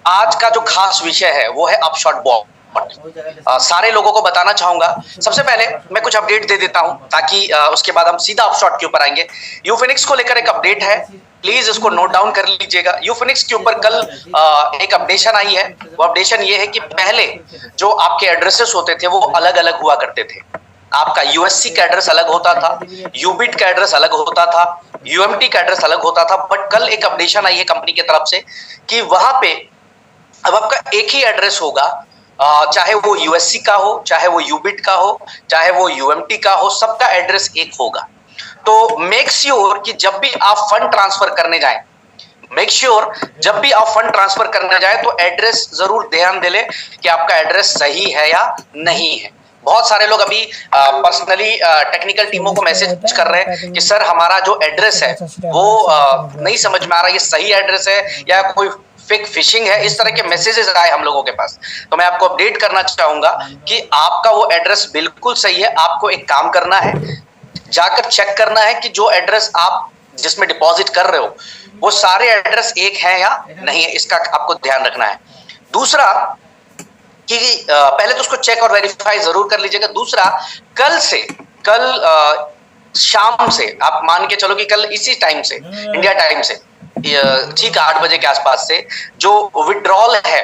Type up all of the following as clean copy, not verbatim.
आज का जो खास विषय है वो है अपशॉट बॉट। सारे लोगों को बताना चाहूंगा। सबसे पहले मैं कुछ अपडेट दे देता हूं ताकि उसके बाद हम सीधा अपशॉट के ऊपर आएंगे। यूफिनिक्स को लेकर एक अपडेट है, प्लीज इसको नोट डाउन कर लीजिएगा। यूफिनिक्स के ऊपर कल एक अपडेशन आई है। वो अपडेशन ये है कि पहले जो आपके एड्रेसेस होते थे वो अलग अलग हुआ करते थे। आपका यूएससी का एड्रेस अलग होता था, यूबिट का एड्रेस अलग होता था, यूएमटी का एड्रेस अलग होता था। बट कल एक अपडेशन आई है कंपनी की तरफ से कि वहां पे अब आपका एक ही एड्रेस होगा, चाहे वो यूएससी का हो, चाहे वो यूबिट का हो, चाहे वो यूएमटी का हो, सबका एड्रेस एक होगा। तो मेक श्योर कि जब भी आप फंड ट्रांसफर करने जाएं, जब भी आप फंड ट्रांसफर करने जाए तो एड्रेस जरूर ध्यान दे ले कि आपका एड्रेस सही है या नहीं है। बहुत सारे लोग अभी पर्सनली टेक्निकल टीमों को मैसेज कर रहे हैं कि सर हमारा जो एड्रेस है वो नहीं समझ में आ रहा, ये सही एड्रेस है या कोई फेक फिशिंग है। इस तरह के मैसेजेस आए हम लोगों के पास। तो मैं आपको अपडेट करना चाहूंगा कि आपका वो एड्रेस बिल्कुल सही है। आपको एक काम करना है, जाकर चेक करना है कि जो एड्रेस आप जिसमें डिपॉजिट कर रहे हो वो सारे एड्रेस एक है या नहीं है, इसका आपको ध्यान रखना है। दूसरा कि पहले तो उसको चेक और वेरीफाई जरूर कर लीजिएगा। दूसरा, कल शाम से आप मान के चलो कि कल इसी टाइम से, इंडिया टाइम से ठीक 8 बजे के आसपास से जो विड्रॉल है,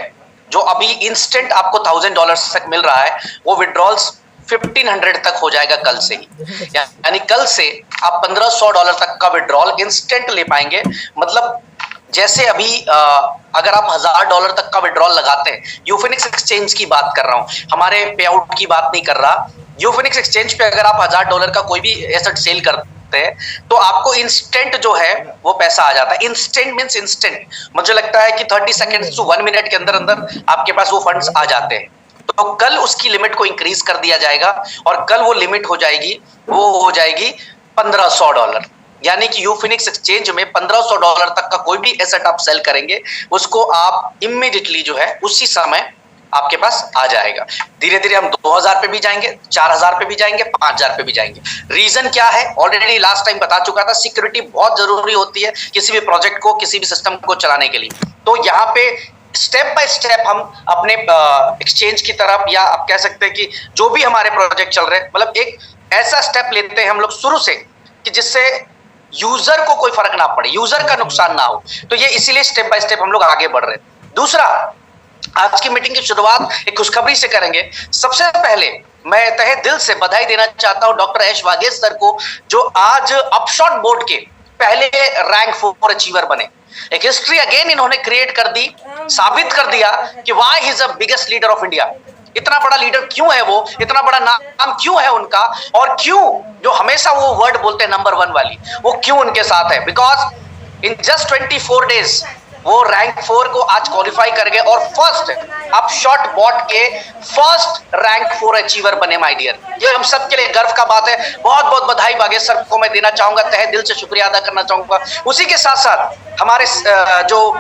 जो अभी इंस्टेंट आपको $1000 तक मिल रहा है, वो विड्रॉल्स 1500 तक हो जाएगा कल से ही। यानी कल से आप $1500 तक का विड्रॉल इंस्टेंट ले पाएंगे। मतलब जैसे अभी अगर आप $1000 तक का विड्रॉल लगाते हैं, यूफिनिक्स एक्सचेंज की बात कर रहा हूं, हमारे पे आउट की बात नहीं कर रहा। यूफिनिक्स एक्सचेंज पे अगर आप $1000 का कोई भी एसेट सेल करते हैं तो आपको इंस्टेंट जो है वो पैसा आ जाता है। इंस्टेंट मींस इंस्टेंट, मुझे लगता है कि 30 सेकंड्स टू 1 मिनट के अंदर अंदर आपके पास वो फंड्स आ जाते हैं। तो कल उसकी लिमिट को इंक्रीज कर दिया जाएगा और कल वो लिमिट हो जाएगी $1500। यानी कि यूफिनिक्स एक्सचेंज में $1500 तक का कोई भी एसेट आप सेल करेंगे उसको आप इमीडिएटली जो है उसी समय आपके पास आ जाएगा। धीरे धीरे हम 2000 पे भी जाएंगे, 4000 पे भी जाएंगे, 5000 पे भी जाएंगे। रीजन क्या है ऑलरेडी लास्ट टाइम बता चुका था, सिक्योरिटी बहुत जरूरी होती है किसी भी प्रोजेक्ट को, किसी भी सिस्टम को चलाने के लिए। तो यहाँ पे स्टेप बाय स्टेप हम अपने एक्सचेंज की तरफ, या आप कह सकते हैं कि जो भी हमारे प्रोजेक्ट चल रहे हैं, मतलब एक ऐसा स्टेप लेते हैं हम लोग शुरू से कि जिससे यूजर को कोई फर्क ना पड़े, यूजर का नुकसान ना हो। तो ये इसीलिए स्टेप बाय स्टेप हम लोग आगे बढ़ रहे हैं। दूसरा, आज की मीटिंग की शुरुआत एक खुशखबरी से करेंगे। सबसे पहले मैं तहे दिल से बधाई देना चाहता हूं डॉक्टर एश वागेश सर को, जो आज अपशॉट बोर्ड के पहले रैंक 4 अचीवर बने। एक हिस्ट्री अगेन इन्होंने क्रिएट कर दी, साबित कर दिया कि why he is the biggest leader of India. इतना बड़ा लीडर क्यों है वो, इतना बड़ा नाम क्यों है उनका, और क्यों जो हमेशा वो वर्ड बोलते हैं नंबर 1 वाली, वो क्यों उनके साथ है। बिकॉज इन जस्ट 24 डेज वो रैंक 4 को आज क्वालिफाई कर गए और फर्स्ट अपशॉट बॉट के फर्स्ट रैंक 4 अचीवर बने। माय डियर, ये हम सब के लिए गर्व का बात है। बहुत बहुत बधाई वागेश सर को मैं देना चाहूंगा, तहे दिल से शुक्रिया अदा करना चाहूंगा। उसी के साथ साथ हमारे जो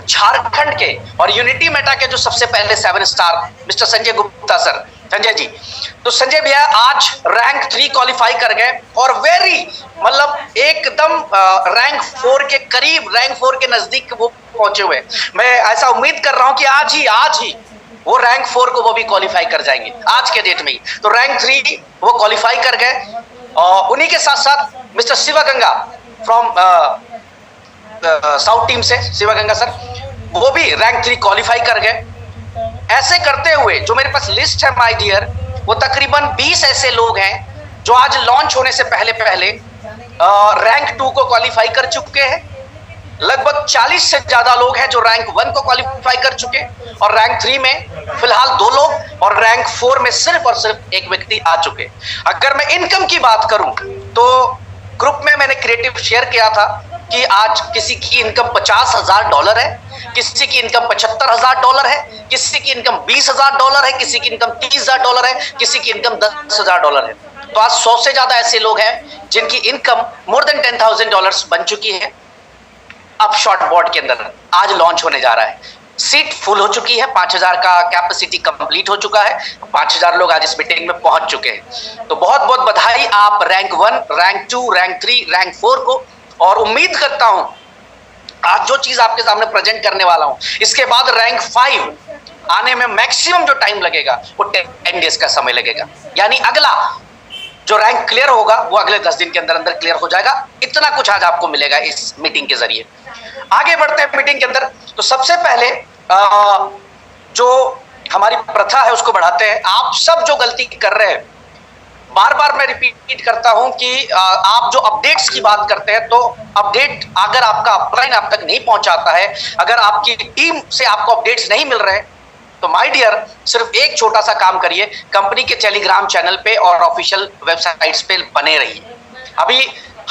झारखंड के और यूनिटी मेटा के जो सबसे पहले 7 star mister Sanjay Gupta sir, Sanjay ji, तो संजय भैया आज रैंक 3 क्वालिफाई कर गए और वेरी मतलब एकदम रैंक 4 के करीब, रैंक 4 के नजदीक वो पहुंचे हुए। मैं ऐसा उम्मीद कर रहा हूं कि आज ही वो रैंक 4 को वो भी क्वालिफाई कर जाएंगे आज के डेट में ही। तो रैंक 3 वो क्वालिफाई कर गए। और उन्हीं के साथ साथ mister Shivganga from south team से, शिवगंगा सर, वो भी रैंक 3 क्वालिफाई कर गए। ऐसे करते हुए जो मेरे पास लिस्ट है माय डियर, वो तकरीबन 20 ऐसे लोग हैं जो आज लॉन्च होने से पहले रैंक 2 को क्वालिफाई कर चुके हैं। लगभग 40 से ज्यादा लोग हैं जो रैंक 1 को क्वालिफाई कर चुके, और रैंक 3 में फिलहाल 2 लोग, और रैंक 4 में सिर्फ और सिर्फ एक व्यक्ति आ चुके। अगर मैं इनकम की बात करूं तो ग्रुप में मैंने क्रिएटिव शेयर किया था कि आज किसी की इनकम $50,000 है, किसी की इनकम $75,000 है, किसी की इनकम $20,000 है, किसी की इनकम $30,000 है, किसी की इनकम $10,000 है। तो आज 100 से ज्यादा ऐसे लोग हैं जिनकी इनकम मोर देन $10,000 बन चुकी है अपशॉट बोर्ड के अंदर। आज लॉन्च होने जा रहा है, सीट फुल हो चुकी है, 5000 का कैपेसिटी कंप्लीट हो चुका है, 5000 लोग आज इस मीटिंग में पहुंच चुके हैं। तो बहुत बहुत बधाई आप रैंक 1, रैंक 2, रैंक 3, रैंक 4 को, और उम्मीद करता हूं आज जो चीज आपके सामने प्रेजेंट करने वाला हूं, इसके बाद रैंक 5 आने में मैक्सिमम जो टाइम लगेगा वो 10 डेज का समय लगेगा। यानी अगला जो रैंक क्लियर होगा वो अगले 10 दिन के अंदर अंदर क्लियर हो जाएगा। इतना कुछ आज आपको मिलेगा इस मीटिंग के जरिए। आगे बढ़ते हैं मीटिंग के अंदर। तो सबसे पहले जो हमारी प्रथा है उसको बढ़ाते हैं। आप सब जो गलती कर रहे हैं, बार बार मैं रिपीट करता हूं कि आप जो अपडेट्स की बात करते हैं, तो अपडेट अगर आपका अपलाइन आप तक नहीं पहुंचाता है, अगर आपकी टीम से आपको अपडेट्स नहीं मिल रहे, तो माय डियर सिर्फ एक छोटा सा काम करिए, कंपनी के टेलीग्राम चैनल पे और ऑफिशियल वेबसाइट्स पे बने रहिए। अभी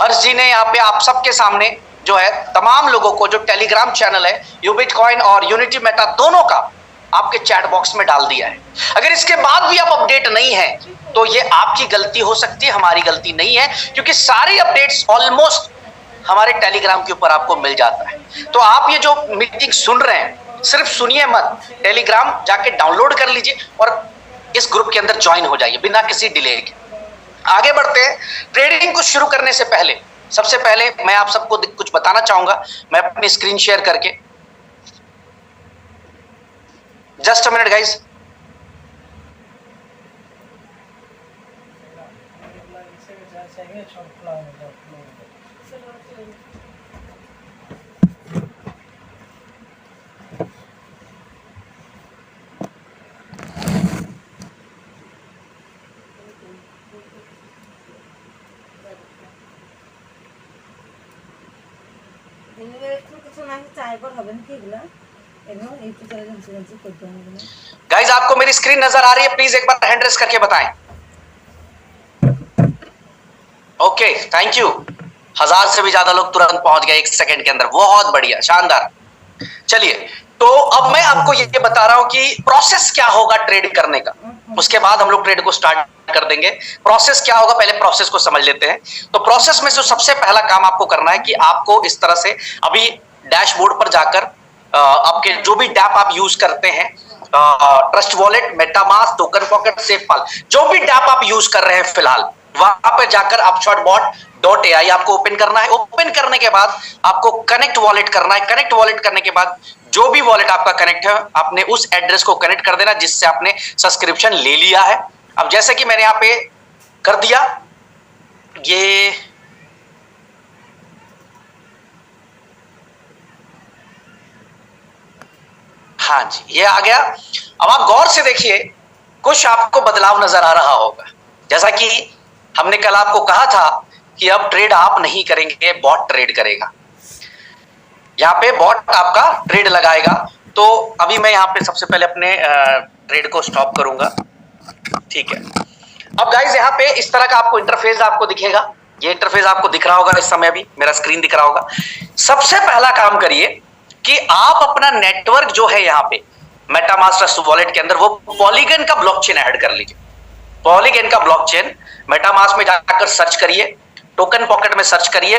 हर्ष जी ने यहाँ पे आप सबके सामने जो है तमाम लोगों को जो टेलीग्राम चैनल है यूबिटकॉइन और यूनिटी मेटा दोनों का आपके चैट बॉक्स में डाल दिया है। अगर इसके बाद भी आप अपडेट नहीं है तो ये आपकी गलती हो सकती है, हमारी गलती नहीं है, क्योंकि सारी अपडेट्स ऑलमोस्ट हमारे टेलीग्राम के ऊपर आपको मिल जाता है। तो आप ये जो मीटिंग सुन रहे हैं सिर्फ सुनिए मत, टेलीग्राम जाके डाउनलोड कर लीजिए और इस ग्रुप के अंदर ज्वाइन हो जाइए बिना किसी डिले के। आगे बढ़ते हैं। ट्रेडिंग को शुरू करने से पहले सबसे पहले मैं आप सबको कुछ बताना चाहूंगा। मैं अपनी स्क्रीन शेयर करके, just a minute guys. Guys आपको मेरी स्क्रीन नजर आ रही है? प्लीज एक बार हैंड रेस करके बताएं। Okay, thank you. 1000 से भी ज्यादा लोग तुरंत पहुंच गए 1 सेकंड के अंदर, बहुत बढ़िया, शानदार। चलिए, तो अब मैं आपको ये बता रहा हूं कि प्रोसेस क्या होगा ट्रेड करने का, उसके बाद हम लोग ट्रेड को स्टार्ट कर देंगे। प्रोसेस क्या होगा, पहले प्रोसेस को समझ लेते हैं। तो प्रोसेस में से सबसे पहला काम आपको करना है कि आपको इस तरह से अभी डैशबोर्ड पर जाकर आपके जो भी डैप आप यूज करते हैं, Trust Wallet, MetaMask, Token Pocket, SafePal, जो भी डैप आप यूज कर रहे हैं फिलहाल, वहां पर जाकर upshotbot.ai आपको ओपन करना है। ओपन करने के बाद आपको कनेक्ट वॉलेट करना है। कनेक्ट वॉलेट करने के बाद जो भी वॉलेट आपका कनेक्ट है, आपने उस एड्रेस को कनेक्ट कर देना जिससे आपने सब्सक्रिप्शन ले लिया है। अब जैसे कि मैंने यहां पे कर दिया, ये हाँ जी, ये आ गया। अब आप गौर से देखिए, कुछ आपको बदलाव नजर आ रहा होगा। जैसा कि हमने कल आपको कहा था कि अब ट्रेड आप नहीं करेंगे, बॉट ट्रेड करेगा। यहाँ पे बॉट आपका ट्रेड लगाएगा। तो अभी मैं यहाँ पे सबसे पहले अपने ट्रेड को स्टॉप करूंगा, ठीक है। अब गाइस यहाँ पे इस तरह का आपको इंटरफेस आपको दिखेगा। ये इंटरफेस आपको दिख रहा होगा, इस समय भी मेरा स्क्रीन दिख रहा होगा। सबसे पहला काम करिए कि आप अपना नेटवर्क जो है यहाँ पे मेटामास्क ट्रस्ट वॉलेट के अंदर, वो पॉलीगन का ब्लॉकचेन ऐड कर लीजिए। पॉलीगन का ब्लॉकचेन मेटामास्क में जाकर सर्च करिए, टोकन पॉकेट में सर्च करिए,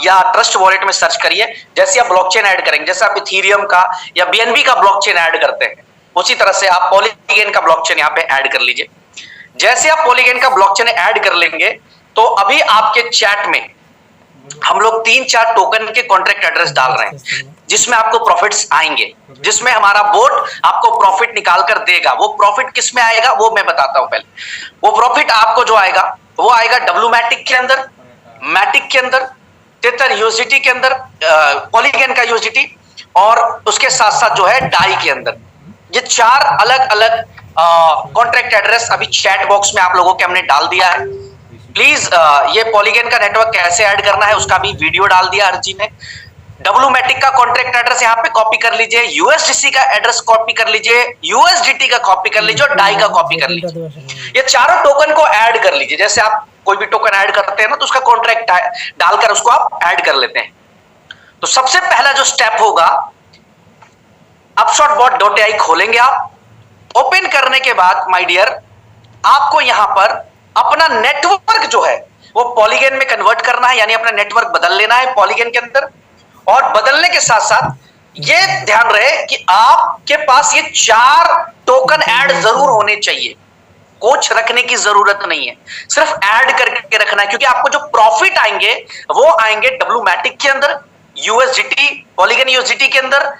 या ट्रस्ट वॉलेट में सर्च करिए। जैसे आप ब्लॉकचेन ऐड करेंगे, जैसे आप इथीरियम का या बीएनबी का ब्लॉकचेन ऐड करते हैं, उसी तरह से आप पॉलीगन का ब्लॉकचेन यहाँ पे ऐड कर लीजिए। जैसे आप पॉलीगन का ब्लॉकचेन ऐड कर लेंगे तो अभी आपके चैट में हम लोग 3-4 टोकन के कॉन्ट्रैक्ट एड्रेस डाल रहे हैं, जिसमें आपको प्रॉफिट्स आएंगे, जिसमें हमारा बोट आपको प्रॉफिट निकाल कर देगा। वो प्रॉफिट किस में आएगा वो मैं बताता हूं। पहले वो प्रॉफिट आपको जो आएगा वो आएगा डब्लूमैटिक के अंदर, मैटिक के अंदर, टेथर यूएसडीटी के अंदर, पॉलीगन का यूएसडीटी, और उसके साथ साथ जो है डाई के अंदर। ये 4 अलग अलग कॉन्ट्रैक्ट एड्रेस अभी चैट बॉक्स में आप लोगों के हमने डाल दिया है। प्लीज ये पॉलीगन का नेटवर्क कैसे ऐड करना है उसका भी वीडियो डाल दिया हर जी ने। डब्लूमैटिक का कॉन्ट्रैक्ट एड्रेस यहाँ पे कॉपी कर लीजिए, यूएसडीसी का एड्रेस कॉपी कर लीजिए, यूएसडीटी का कॉपी कर लीजिए और डाई का कॉपी कर लीजिए। ये चारों टोकन को ऐड कर लीजिए। जैसे आप कोई भी टोकन ऐड करते हैं ना, तो उसका कॉन्ट्रैक्ट डालकर उसको आप ऐड कर लेते हैं। तो सबसे पहला जो स्टेप होगा, upshotbot.ai खोलेंगे आप। ओपन करने के बाद माय डियर, आपको यहां पर अपना नेटवर्क जो है वो पॉलीगन में कन्वर्ट करना है, यानी अपना नेटवर्क बदल लेना है पॉलीगन के अंदर। और बदलने के साथ साथ ये ध्यान रहे कि आपके पास ये 4 टोकन ऐड जरूर होने चाहिए। कोच रखने की जरूरत नहीं है, सिर्फ ऐड करके रखना है, क्योंकि आपको जो प्रॉफिट आएंगे वो आएंगे डब्लूमैटिक के अंदर, यूएसडीटी, पॉलीगन यूएसडीटी के अंदर,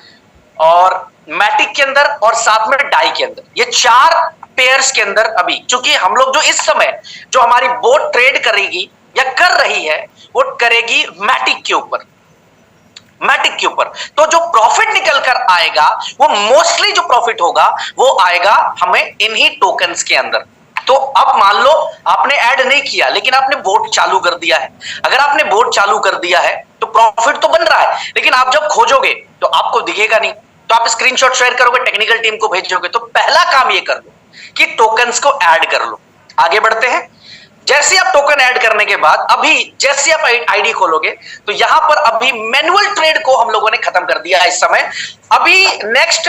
और मैटिक के अंदर, और साथ में डाई के अंदर। ये 4 पेयर्स के अंदर अभी, क्योंकि हम लोग जो इस समय जो हमारी बोट ट्रेड करेगी या कर रही है वो करेगी मैटिक के ऊपर, मैटिक के ऊपर। तो जो प्रॉफिट निकल कर आएगा वो मोस्टली जो प्रॉफिट होगा वो आएगा हमें इन्हीं टोकन्स के अंदर। तो अब मान लो आपने ऐड नहीं किया लेकिन आपने बोट चालू कर दिया है। अगर आपने बोट चालू कर दिया है तो प्रॉफिट तो बन रहा है, लेकिन आप जब खोजोगे तो आपको दिखेगा नहीं। तो आप स्क्रीनशॉट शेयर करोगे, टेक्निकल टीम को भेजोगे। तो पहला काम ये कर लो कि टोकन्स को ऐड कर लो। आगे बढ़ते हैं। जैसे आप टोकन ऐड करने के बाद अभी जैसे आप आईडी खोलोगे तो यहां पर अभी मैनुअल ट्रेड को हम लोगों ने खत्म कर दिया है इस समय। अभी नेक्स्ट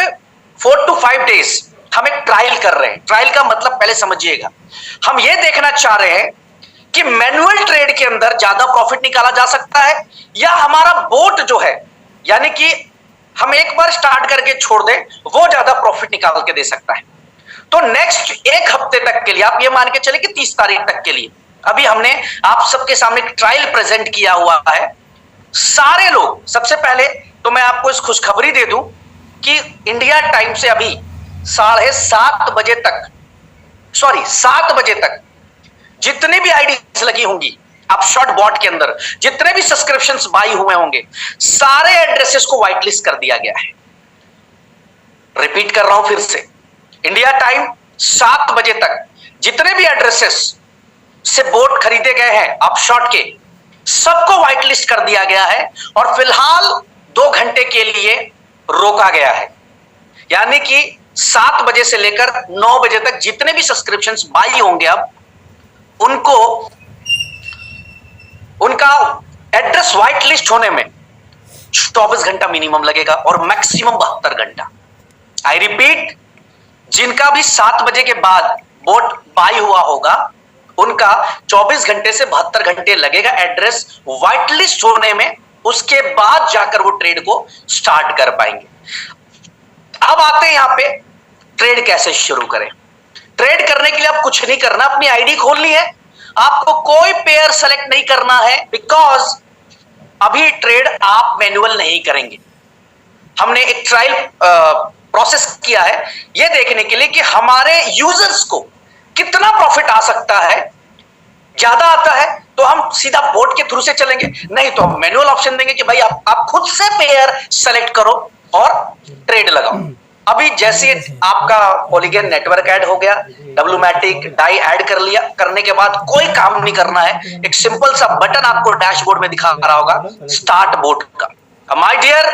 4 to 5 डेज हम एक ट्रायल कर रहे हैं। ट्रायल का मतलब पहले समझिएगा, हम ये देखना चाह रहे हैं कि मैनुअल ट्रेड के अंदर ज्यादा प्रॉफिट निकाला जा सकता है या हमारा बोट जो है, यानी कि हम एक बार स्टार्ट करके छोड़ दें, वो ज्यादा प्रॉफिट निकाल के दे सकता है। तो नेक्स्ट एक हफ्ते तक के लिए आप ये मान के चले कि 30 तारीख तक के लिए अभी हमने आप सबके सामने एक ट्रायल प्रेजेंट किया हुआ है। सारे लोग, सबसे पहले तो मैं आपको इस खुशखबरी दे दूं कि इंडिया टाइम से अभी 7:30 बजे तक, 7 बजे तक जितने भी आईडीज लगी होंगी अपशॉट बॉट के अंदर, जितने भी सब्सक्रिप्शंस बाई हुए होंगे, सारे एड्रेसेस को व्हाइट लिस्ट कर दिया गया है। रिपीट कर रहा हूं फिर से, इंडिया टाइम 7 बजे तक जितने भी एड्रेसेस से बोट खरीदे गए हैं अपशॉट के, सबको व्हाइट लिस्ट कर दिया गया है और फिलहाल 2 घंटे के लिए रोका गया है। यानी कि 7 बजे से लेकर 9 बजे तक जितने भी सब्सक्रिप्शंस बाई होंगे अब उनको, उनका एड्रेस व्हाइट लिस्ट होने में 24 घंटा मिनिमम लगेगा और मैक्सिमम 72 घंटा। आई रिपीट, जिनका भी 7 बजे के बाद बोट बाई हुआ होगा उनका 24 घंटे से 72 घंटे लगेगा एड्रेस व्हाइट लिस्ट होने में, उसके बाद जाकर वो ट्रेड को स्टार्ट कर पाएंगे। अब आते हैं यहां पे ट्रेड कैसे शुरू करें। ट्रेड करने के लिए आप कुछ नहीं करना, अपनी आईडी खोलनी है, आपको कोई पेयर सेलेक्ट नहीं करना है, बिकॉज अभी ट्रेड आप मैनुअल नहीं करेंगे। हमने एक ट्रायल प्रोसेस किया है यह देखने के लिए कि हमारे यूजर्स को कितना प्रॉफिट आ सकता है। ज्यादा आता है तो हम सीधा बोट के थ्रू से चलेंगे, नहीं तो हम मैनुअल ऑप्शन देंगे कि भाई आप खुद से पेयर सेलेक्ट करो और ट्रेड लगाओ। अभी जैसे आपका पॉलीगन नेटवर्क ऐड हो गया, डब्लूमैटिक डाई ऐड कर लिया, करने के बाद कोई काम नहीं करना है, एक सिंपल सा बटन आपको डैशबोर्ड में दिखा रहा होगा स्टार्ट बोट का। माय डियर,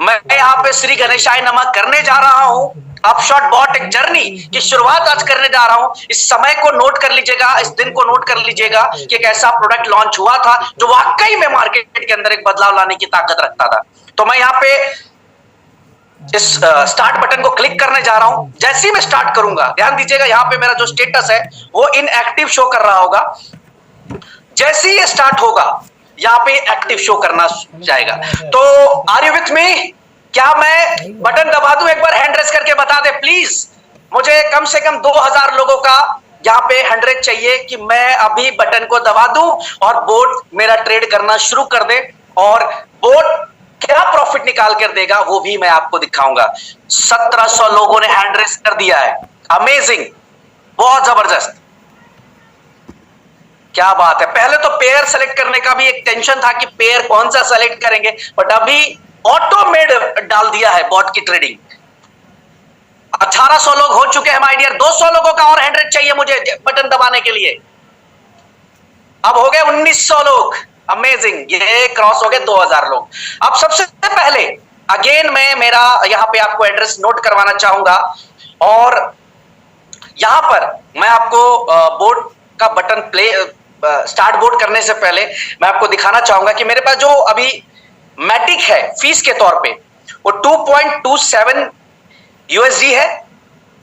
मैं यहाँ पे श्री गणेशाय नमः करने जा रहा हूँ। अपशॉट बॉट एक जर्नी की शुरुआत आज करने जा रहा हूं। इस समय को नोट कर लीजिएगा, इस दिन को नोट कर लीजिएगा कि एक ऐसा प्रोडक्ट लॉन्च हुआ था जो वाकई में मार्केट के अंदर एक बदलाव लाने की ताकत रखता था। तो मैं यहाँ पे इस स्टार्ट बटन को क्लिक करने जा रहा हूं। जैसे ही मैं स्टार्ट करूंगा, ध्यान दीजिएगा यहाँ पे मेरा जो स्टेटस है वो इनएक्टिव शो कर रहा होगा। जैसे ही ये स्टार्ट होगा यहाँ पे एक्टिव शो करना जाएगा। तो आर यू विथ मी? क्या मैं बटन दबा दूं? एक बार हैंड रेस करके बता दे प्लीज। मुझे कम से कम 2000 लोगों का यहाँ पे हैंड रेस चाहिए कि मैं अभी बटन को दबा दूं और बोट मेरा ट्रेड करना शुरू कर दे, और बोट क्या प्रॉफिट निकाल कर देगा वो भी मैं आपको दिखाऊंगा। 1700 लोगों ने हैंड रेस कर दिया है। अमेजिंग, बहुत जबरदस्त, क्या बात है। पहले तो पेयर सेलेक्ट करने का भी एक टेंशन था कि पेयर कौन सा सेलेक्ट करेंगे, बट अभी ऑटोमेड डाल दिया है बॉट की ट्रेडिंग। 1800 लोग हो चुके हैं माय डियर। 200 लोगों का और हैंड रेस चाहिए मुझे बटन दबाने के लिए। अब हो गए 1900 लोग। अमेजिंग, ये क्रॉस हो गए 2000 लोग। अब सबसे पहले अगेन मैं मेरा यहां पे आपको एड्रेस नोट करवाना चाहूंगा, और यहां पर मैं आपको बोर्ड का बटन प्ले स्टार्ट बोर्ड करने से पहले मैं आपको दिखाना चाहूंगा कि मेरे पास जो अभी मैटिक है फीस के तौर पे वो 2.27 यूएसडी है।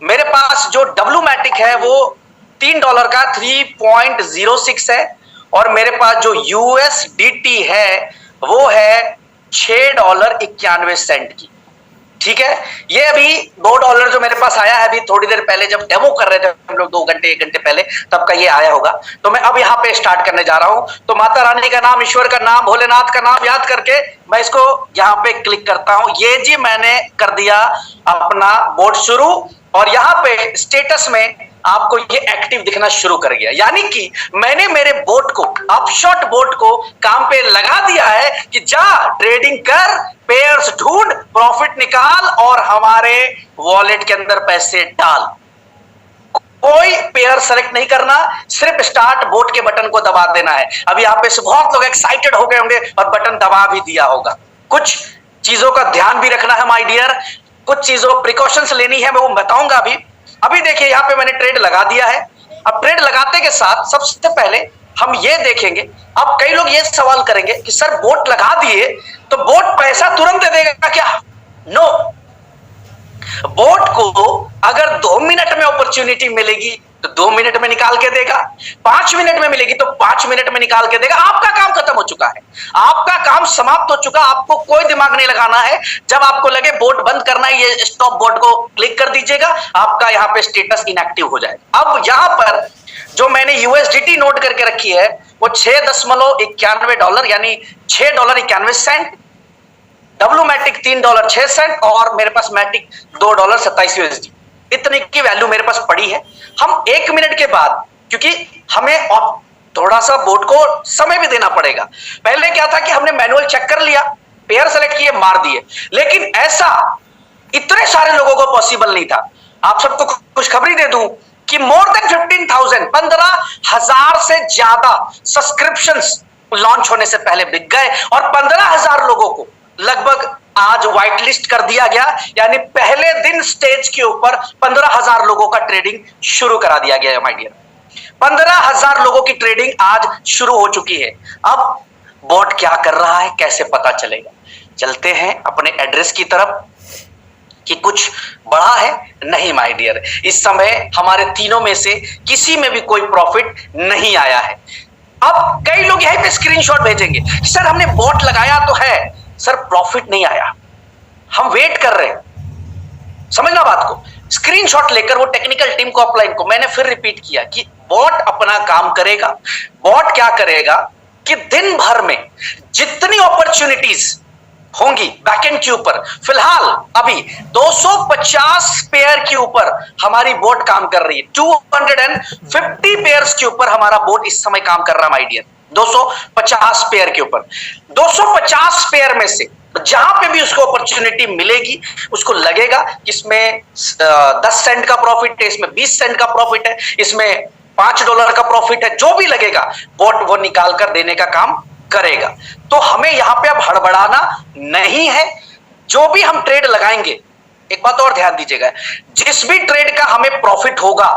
मेरे पास जो डब्ल्यू मैटिक है वो $3 का 3.06 है, और मेरे पास जो यूएसडीटी है वो है $6.91 की। ठीक है। ये अभी $2 जो मेरे पास आया है अभी थोड़ी देर पहले, जब डेमो कर रहे थे हम लोग 2 घंटे 1 घंटे पहले, तब का ये आया होगा। तो मैं अब यहाँ पे स्टार्ट करने जा रहा हूं। तो माता रानी का नाम, ईश्वर का नाम, भोलेनाथ का नाम याद करके मैं इसको यहाँ पे क्लिक करता हूं। ये जी मैंने कर दिया अपना बोट शुरू, और यहाँ पे स्टेटस में आपको ये एक्टिव दिखना शुरू कर गया, यानी कि मैंने मेरे बोट को, अपशॉट बोट को काम पे लगा दिया है कि जा ट्रेडिंग कर, पेयर्स ढूंढ, प्रॉफिट निकाल और हमारे वॉलेट के अंदर पैसे डाल। कोई पेयर सेलेक्ट नहीं करना, सिर्फ स्टार्ट बोट के बटन को दबा देना है। अभी यहाँ पे से बहुत लोग एक्साइटेड हो गए होंगे और बटन दबा भी दिया होगा। कुछ चीजों का ध्यान भी रखना है माय डियर, कुछ चीजों प्रिकॉशंस लेनी है, मैं वो बताऊंगा अभी। अभी देखिए यहाँ पे मैंने ट्रेड लगा दिया है। अब ट्रेड लगाते के साथ सबसे पहले हम ये देखेंगे, अब कई लोग ये सवाल करेंगे कि सर बोट लगा दिए तो बोट पैसा तुरंत दे देगा क्या? नो, बोट को अगर 2 मिनट में अपॉर्चुनिटी मिलेगी तो 2 मिनट में निकाल के देगा, 5 मिनट में मिलेगी तो 5 मिनट में निकाल के देगा। आपका काम खत्म हो चुका है, आपका काम समाप्त हो चुका, आपको कोई दिमाग नहीं लगाना है। जब आपको लगे बोट बंद करना है, ये स्टॉप बोट को क्लिक कर दीजिएगा, आपका यहाँ पे स्टेटस इनएक्टिव हो जाएगा। अब यहाँ पर जो मैंने यूएसडीटी नोट करके रखी है वो $6.91 यानी $6.91, डब्ल्यू मैटिक $3.06 और मेरे पास मैटिक $2.27 इतने की वैल्यू मेरे पास पड़ी है। हम 1 मिनट के बाद, क्योंकि हमें थोड़ा सा बोट को समय भी देना पड़ेगा। पहले क्या था कि हमने मैनुअल चेक कर लिया, पेयर सेलेक्ट किए, मार दिए, लेकिन ऐसा इतने सारे लोगों को पॉसिबल नहीं था। आप सबको खुशखबरी दे दूं कि मोर देन 15,000 15,000 से ज्यादा सब्सक्रिप्शंस लॉन्च होने से पहले बिक गए और 15,000 लोगों को लगभग आज व्हाइट लिस्ट कर दिया गया, यानी पहले दिन स्टेज के ऊपर 15,000 लोगों का ट्रेडिंग शुरू करा दिया गया है माय डियर। 15,000 लोगों की ट्रेडिंग आज शुरू हो चुकी है। अब बॉट क्या कर रहा है, कैसे पता चलेगा? चलते हैं अपने एड्रेस की तरफ कि कुछ बड़ा है। नहीं माय डियर, इस समय हमारे तीनों में से किसी में भी कोई प्रॉफिट नहीं आया है। अब कई लोग यहीं पे स्क्रीनशॉट भेजेंगे, सर हमने बॉट लगाया तो है, सर प्रॉफिट नहीं आया, हम वेट कर रहे हैं। समझना बात को, स्क्रीनशॉट लेकर वो टेक्निकल टीम को, अपलाइन को मैंने फिर रिपीट किया कि बॉट अपना काम करेगा। बॉट क्या करेगा कि दिन भर में जितनी अपॉर्चुनिटीज होंगी बैकएंड के ऊपर, फिलहाल अभी 250 पेयर के ऊपर हमारी बोट काम कर रही है। 250 पेयर्स के ऊपर हमारा बोट इस समय काम कर रहा है माय डियर। 250 पेयर के ऊपर, 250 पेयर में से जहां पे भी उसको अपॉर्चुनिटी मिलेगी, उसको लगेगा कि इसमें 10 सेंट का प्रॉफिट है, इसमें 20 सेंट का प्रॉफिट है, इसमें $5 का प्रॉफिट है, जो भी लगेगा बोट वो निकाल कर देने का काम करेगा। तो हमें यहां पे अब हड़बड़ाना नहीं है। जो भी हम ट्रेड लगाएंगे, एक बात और ध्यान दीजिएगा, जिस भी ट्रेड का हमें प्रॉफिट होगा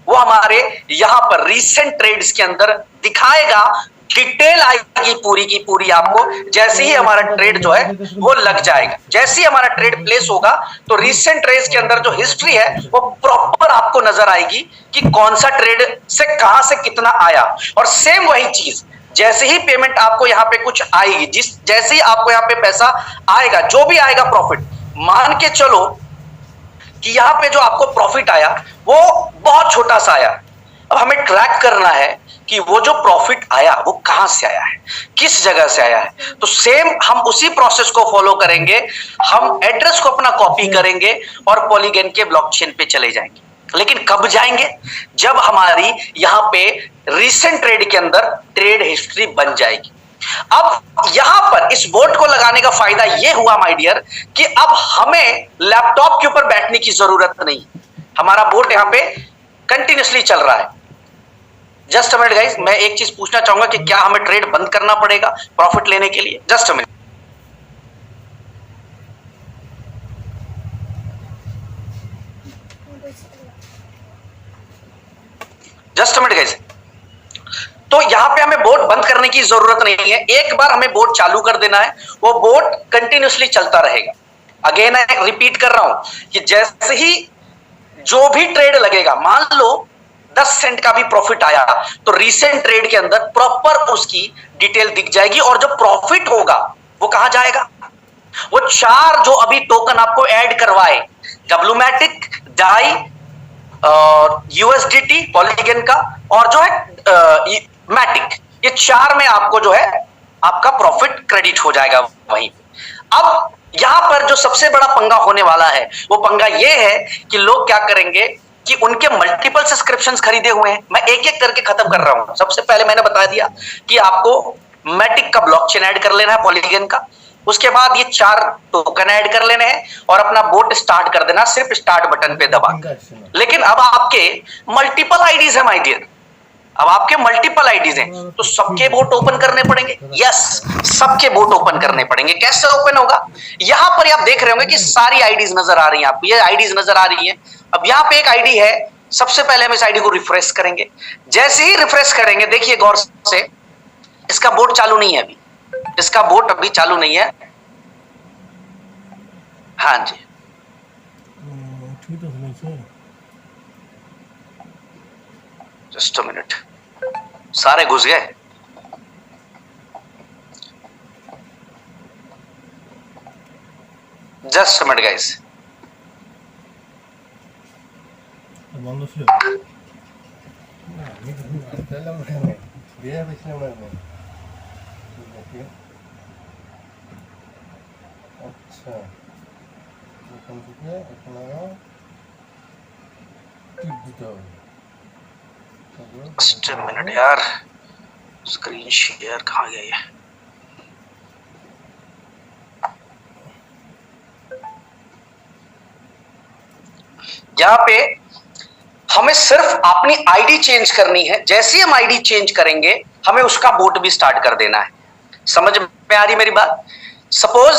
वो हमारे यहां पर रीसेंट ट्रेड्स के अंदर दिखाएगा, डिटेल आएगी पूरी की पूरी आपको। जैसे ही हमारा ट्रेड जो है वो लग जाएगा, जैसे ही हमारा ट्रेड प्लेस होगा तो रीसेंट ट्रेड्स के अंदर जो हिस्ट्री है वो प्रॉपर आपको नजर आएगी कि कौन सा ट्रेड से कहां से कितना आया। और सेम वही चीज, जैसे ही पेमेंट आपको यहाँ पे कुछ आएगी, जैसे ही आपको यहाँ पे पैसा आएगा, जो भी आएगा प्रॉफिट, मान के चलो कि यहाँ पे जो आपको प्रॉफिट आया वो बहुत छोटा सा आया। अब हमें ट्रैक करना है कि वो जो प्रॉफिट आया वो कहां से आया है, किस जगह से आया है। तो सेम हम उसी प्रोसेस को फॉलो करेंगे। हम एड्रेस को अपना कॉपी करेंगे और पॉलीगन के ब्लॉकचेन पे चले जाएंगे। लेकिन कब जाएंगे? जब हमारी यहां पे रीसेंट ट्रेड के अंदर ट्रेड हिस्ट्री बन जाएगी। अब यहां पर इस बोट को लगाने का फायदा यह हुआ माय डियर कि अब हमें लैपटॉप के ऊपर बैठने की जरूरत नहीं, हमारा बोट यहां पे कंटिन्यूसली चल रहा है। जस्ट अ मिनट गाइस, मैं एक चीज पूछना चाहूंगा कि क्या हमें ट्रेड बंद करना पड़ेगा प्रॉफिट लेने के लिए? Just a minute, just a minute guys. तो यहां पे हमें बोट बंद करने की जरूरत नहीं है, एक बार हमें बोट चालू कर देना है, वो बोट कंटिन्यूसली चलता रहेगा। अगेन मैं रिपीट कर रहा हूं कि जैसे ही जो भी ट्रेड लगेगा, मान लो 10 सेंट का भी प्रॉफिट आया तो रीसेंट ट्रेड के अंदर प्रॉपर उसकी डिटेल दिख जाएगी और जो प्रॉफिट होगा वो कहां जाएगा? वो 4 जो अभी टोकन आपको ऐड करवाए, डब्लूमैटिक, डाई और यूएसडीटी पॉलीगन का, और जो है मैटिक, ये 4 में आपको जो है आपका प्रॉफिट क्रेडिट हो जाएगा वहीं पे। अब यहां पर जो सबसे बड़ा पंगा होने वाला है वो पंगा ये है कि लोग क्या करेंगे कि उनके मल्टीपल सब्सक्रिप्शंस खरीदे हुए हैं। मैं एक एक करके खत्म कर रहा हूं। सबसे पहले मैंने बता दिया कि आपको मैटिक का ब्लॉकचेन ऐड कर लेना है, पॉलीगन का। उसके बाद ये 4 टोकन ऐड कर लेने हैं और अपना बोट स्टार्ट कर देना, सिर्फ स्टार्ट बटन पे दबा। लेकिन अब आपके मल्टीपल आईडीज है माय डियर, अब आपके मल्टीपल आईडीज हैं, तो सबके बोट ओपन करने पड़ेंगे। यस, सबके बोट ओपन करने पड़ेंगे। कैसे ओपन होगा? यहां पर आप देख रहे होंगे कि सारी आईडीज नजर आ रही हैं आपको, ये आईडीज नजर आ रही हैं। अब यहां पे एक आईडी है, सबसे पहले हम इस आईडी को रिफ्रेश करेंगे। जैसे ही रिफ्रेश करेंगे, देखिए गौर से, इसका बोट चालू नहीं है अभी, इसका बोट अभी चालू नहीं है। हाँ जी, जस्ट अ मिनट, सारे घुस गए। जस्ट अ मिनट गाइस, বন্ধ ছিল আচ্ছা এখান থেকে এখানে টিপ দিতে হবে। जस्ट अ मिनट यार, स्क्रीन शेयर कहाँ गया ये? यहाँ पे हमें सिर्फ अपनी आईडी चेंज करनी है। जैसे ही हम आईडी चेंज करेंगे, हमें उसका बोट भी स्टार्ट कर देना है। समझ में आ रही मेरी बात? सपोज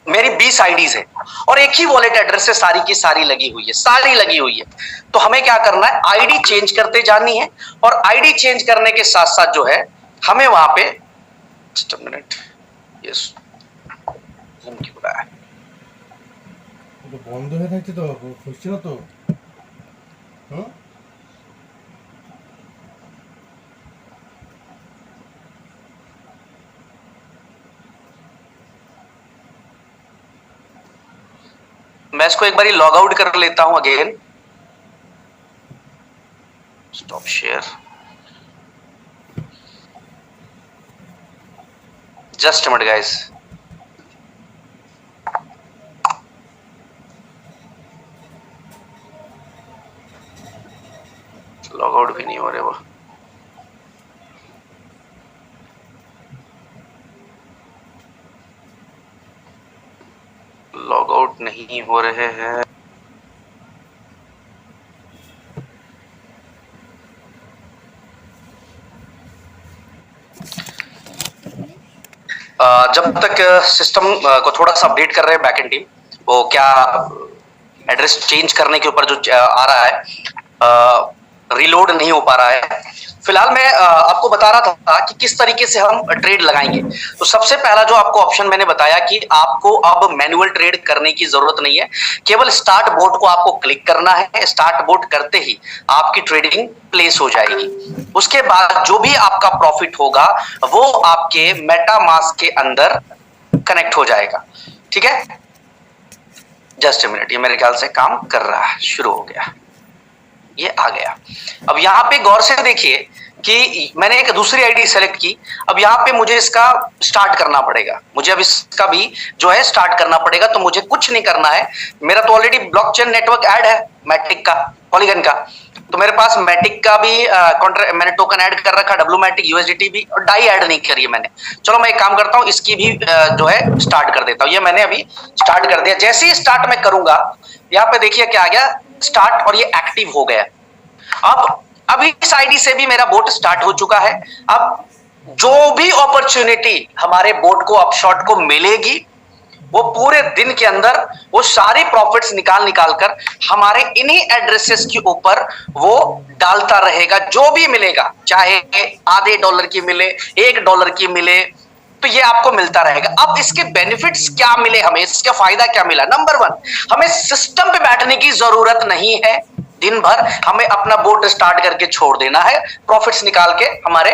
मेरी 20 आईडीज है और एक ही वॉलेट एड्रेस से सारी की सारी लगी हुई है, सारी लगी हुई है। तो हमें क्या करना है? आईडी चेंज करते जानी है, और आईडी चेंज करने के साथ साथ जो है हमें वहां पे, just a minute, yes, zoom क्यों हो रहा है? বন্ধ হয়ে থাকছে তো, খুঁজছে না তো। হুম, मैं इसको एक बारी लॉग आउट कर लेता हूं again. Stop share, just a minute guys, log out भी नहीं हो रहे वो। लॉग आउट नहीं हो रहे हैं। जब तक सिस्टम को थोड़ा सा अपडेट कर रहे हैं बैकएंड टीम, वो क्या एड्रेस चेंज करने के ऊपर जो आ रहा है, रीलोड नहीं हो पा रहा है। फिलहाल मैं आपको बता रहा था कि किस तरीके से हम ट्रेड लगाएंगे। तो सबसे पहला जो आपको ऑप्शन मैंने बताया कि आपको अब मैनुअल ट्रेड करने की जरूरत नहीं है, केवल स्टार्ट बोट को आपको क्लिक करना है। स्टार्ट बोट करते ही आपकी ट्रेडिंग प्लेस हो जाएगी। उसके बाद जो भी आपका प्रॉफिट होगा वो आपके मेटामास्क के अंदर कनेक्ट हो जाएगा। ठीक है, जस्ट अ मिनट, ये मेरे ख्याल से काम कर रहा है, शुरू हो गया, ये आ गया। अब यहाँ पे गौर से देखिए कि मैंने एक दूसरी आईडी सेलेक्ट की। अब यहाँ पे मुझे इसका स्टार्ट करना पड़ेगा, मुझे अब इसका भी जो है स्टार्ट करना पड़ेगा। तो मुझे कुछ नहीं करना है, मेरा तो ऑलरेडी ब्लॉकचेन नेटवर्क ऐड है मैटिक का, पॉलीगन का। तो मेरे पास मैटिक का भी मैंने टोकन ऐड कर रखा, डब्लूमैटिक, यूएसडीटी भी, और डाई ऐड नहीं करी है मैंने। चलो मैं एक काम करता हूँ, इसकी भी जो है स्टार्ट कर देता हूँ। ये मैंने अभी स्टार्ट कर दिया। जैसे ही स्टार्ट मैं करूंगा, यहाँ पे देखिए क्या आ गया, स्टार्ट, और ये एक्टिव हो गया। अब अभी इस आईडी से भी मेरा बोट स्टार्ट हो चुका है। अब जो भी अपॉर्चुनिटी हमारे बोट को, अपशॉट को मिलेगी, वो पूरे दिन के अंदर वो सारी प्रॉफिट्स निकाल कर हमारे इन्हीं एड्रेसेस के ऊपर वो डालता रहेगा। जो भी मिलेगा, चाहे आधे डॉलर की मिले, $1 की मिले, तो ये आपको मिलता रहेगा। अब इसके बेनिफिट्स क्या मिले हमें, इसका फायदा क्या मिला? नंबर 1, हमें सिस्टम पे बैठने की जरूरत नहीं है। दिन भर हमें अपना बोट स्टार्ट करके छोड़ देना है, प्रॉफिट्स निकाल के हमारे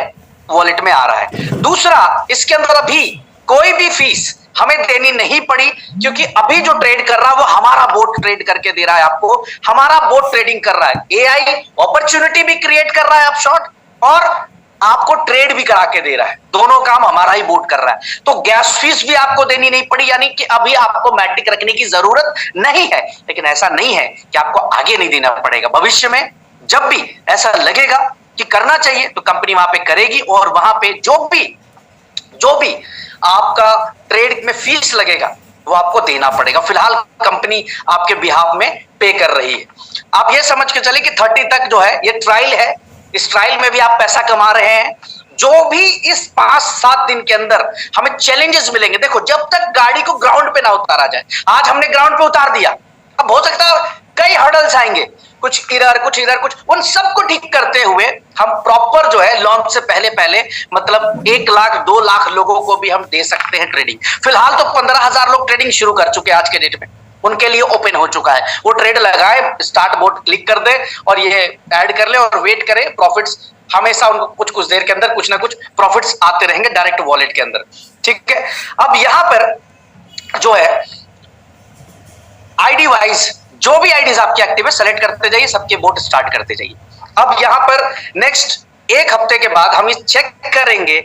वॉलेट में आ रहा है। दूसरा, इसके अंदर अभी कोई भी फीस हमें देनी नहीं पड़ी, क्योंकि अभी जो ट्रेड कर रहा है वो हमारा बोट ट्रेड करके दे रहा है आपको, हमारा बोट ट्रेडिंग कर रहा है। एआई अपॉर्चुनिटी भी क्रिएट कर रहा है अपशॉट, और आपको ट्रेड भी करा के दे रहा है, दोनों काम हमारा ही बोट कर रहा है। तो गैस फीस भी आपको देनी नहीं पड़ी, यानी कि अभी आपको मैटिक रखने की जरूरत नहीं है। लेकिन ऐसा नहीं है कि आपको आगे नहीं देना पड़ेगा, भविष्य में जब भी ऐसा लगेगा कि करना चाहिए तो कंपनी वहां पे करेगी, और वहां पे जो भी आपका ट्रेड में फीस लगेगा वो आपको देना पड़ेगा। फिलहाल कंपनी आपके बिहाफ में पे कर रही है। आप ये समझ के चले कि 30 तक जो है ये ट्रायल है, इस ट्रायल में भी आप पैसा कमा रहे हैं। जो भी इस 5-7 दिन के अंदर हमें चैलेंजेस मिलेंगे, देखो जब तक गाड़ी को ग्राउंड पे ना उतारा जाए, आज हमने ग्राउंड पे उतार दिया, अब हो सकता है कई हर्डल्स आएंगे, कुछ इधर कुछ, उन सबको ठीक करते हुए हम प्रॉपर जो है लॉन्च से पहले मतलब 1 लाख 2 लाख लोगों को भी हम दे सकते हैं ट्रेडिंग। फिलहाल तो 15,000 लोग ट्रेडिंग शुरू कर चुके हैं आज के डेट में, उनके लिए ओपन हो चुका है। वो ट्रेड लगाए, स्टार्ट बोट क्लिक कर दे और ये ऐड कर ले और वेट करे। प्रॉफिट्स हमेशा उनको कुछ देर के अंदर कुछ ना कुछ प्रॉफिट्स आते रहेंगे डायरेक्ट वॉलेट के अंदर, ठीक है। अब यहां पर जो है आईडी वाइज जो भी आईडीज आपकी एक्टिव है सेलेक्ट करते जाइए, सबके बोट स्टार्ट करते जाइए। अब यहां पर नेक्स्ट 1 हफ्ते के बाद हम ये चेक करेंगे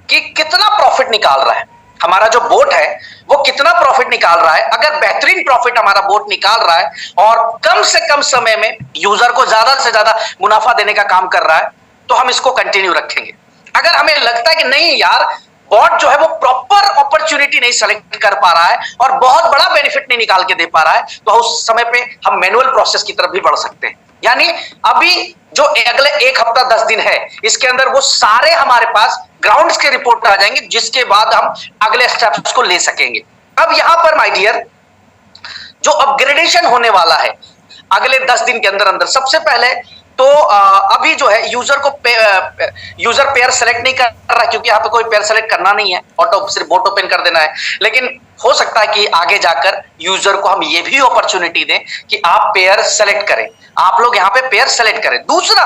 कि कितना प्रॉफिट निकाल रहा है हमारा जो बोट है, वो कितना प्रॉफिट निकाल रहा है। अगर बेहतरीन प्रॉफिट हमारा बोट निकाल रहा है और कम से कम समय में यूजर को ज्यादा से ज्यादा मुनाफा देने का काम कर रहा है, तो हम इसको कंटिन्यू रखेंगे। अगर हमें लगता है कि नहीं यार, बॉट जो है वो प्रॉपर अपॉर्चुनिटी नहीं सेलेक्ट कर पा रहा है और बहुत बड़ा बेनिफिट नहीं निकाल के दे पा रहा है, तो उस समय पे हम मैनुअल प्रोसेस की तरफ भी बढ़ सकते हैं। यानी अभी जो अगले 1 हफ्ता 10 दिन है, इसके अंदर वो सारे हमारे पास ग्राउंड्स के रिपोर्ट आ जाएंगे, जिसके बाद हम अगले स्टेप्स को ले सकेंगे। अब यहां पर माय डियर जो अपग्रेडेशन होने वाला है अगले 10 दिन के अंदर अंदर, सबसे पहले तो अभी जो है यूजर पेयर सेलेक्ट नहीं कर रहा, क्योंकि यहाँ पे कोई पेयर सेलेक्ट करना नहीं है, ऑटो सिर्फ बोट ओपन कर देना है। लेकिन हो सकता है कि आगे जाकर यूजर को हम ये भी अपॉर्चुनिटी दें कि आप पेयर सेलेक्ट करें, आप लोग यहाँ पे पेयर सेलेक्ट करें। दूसरा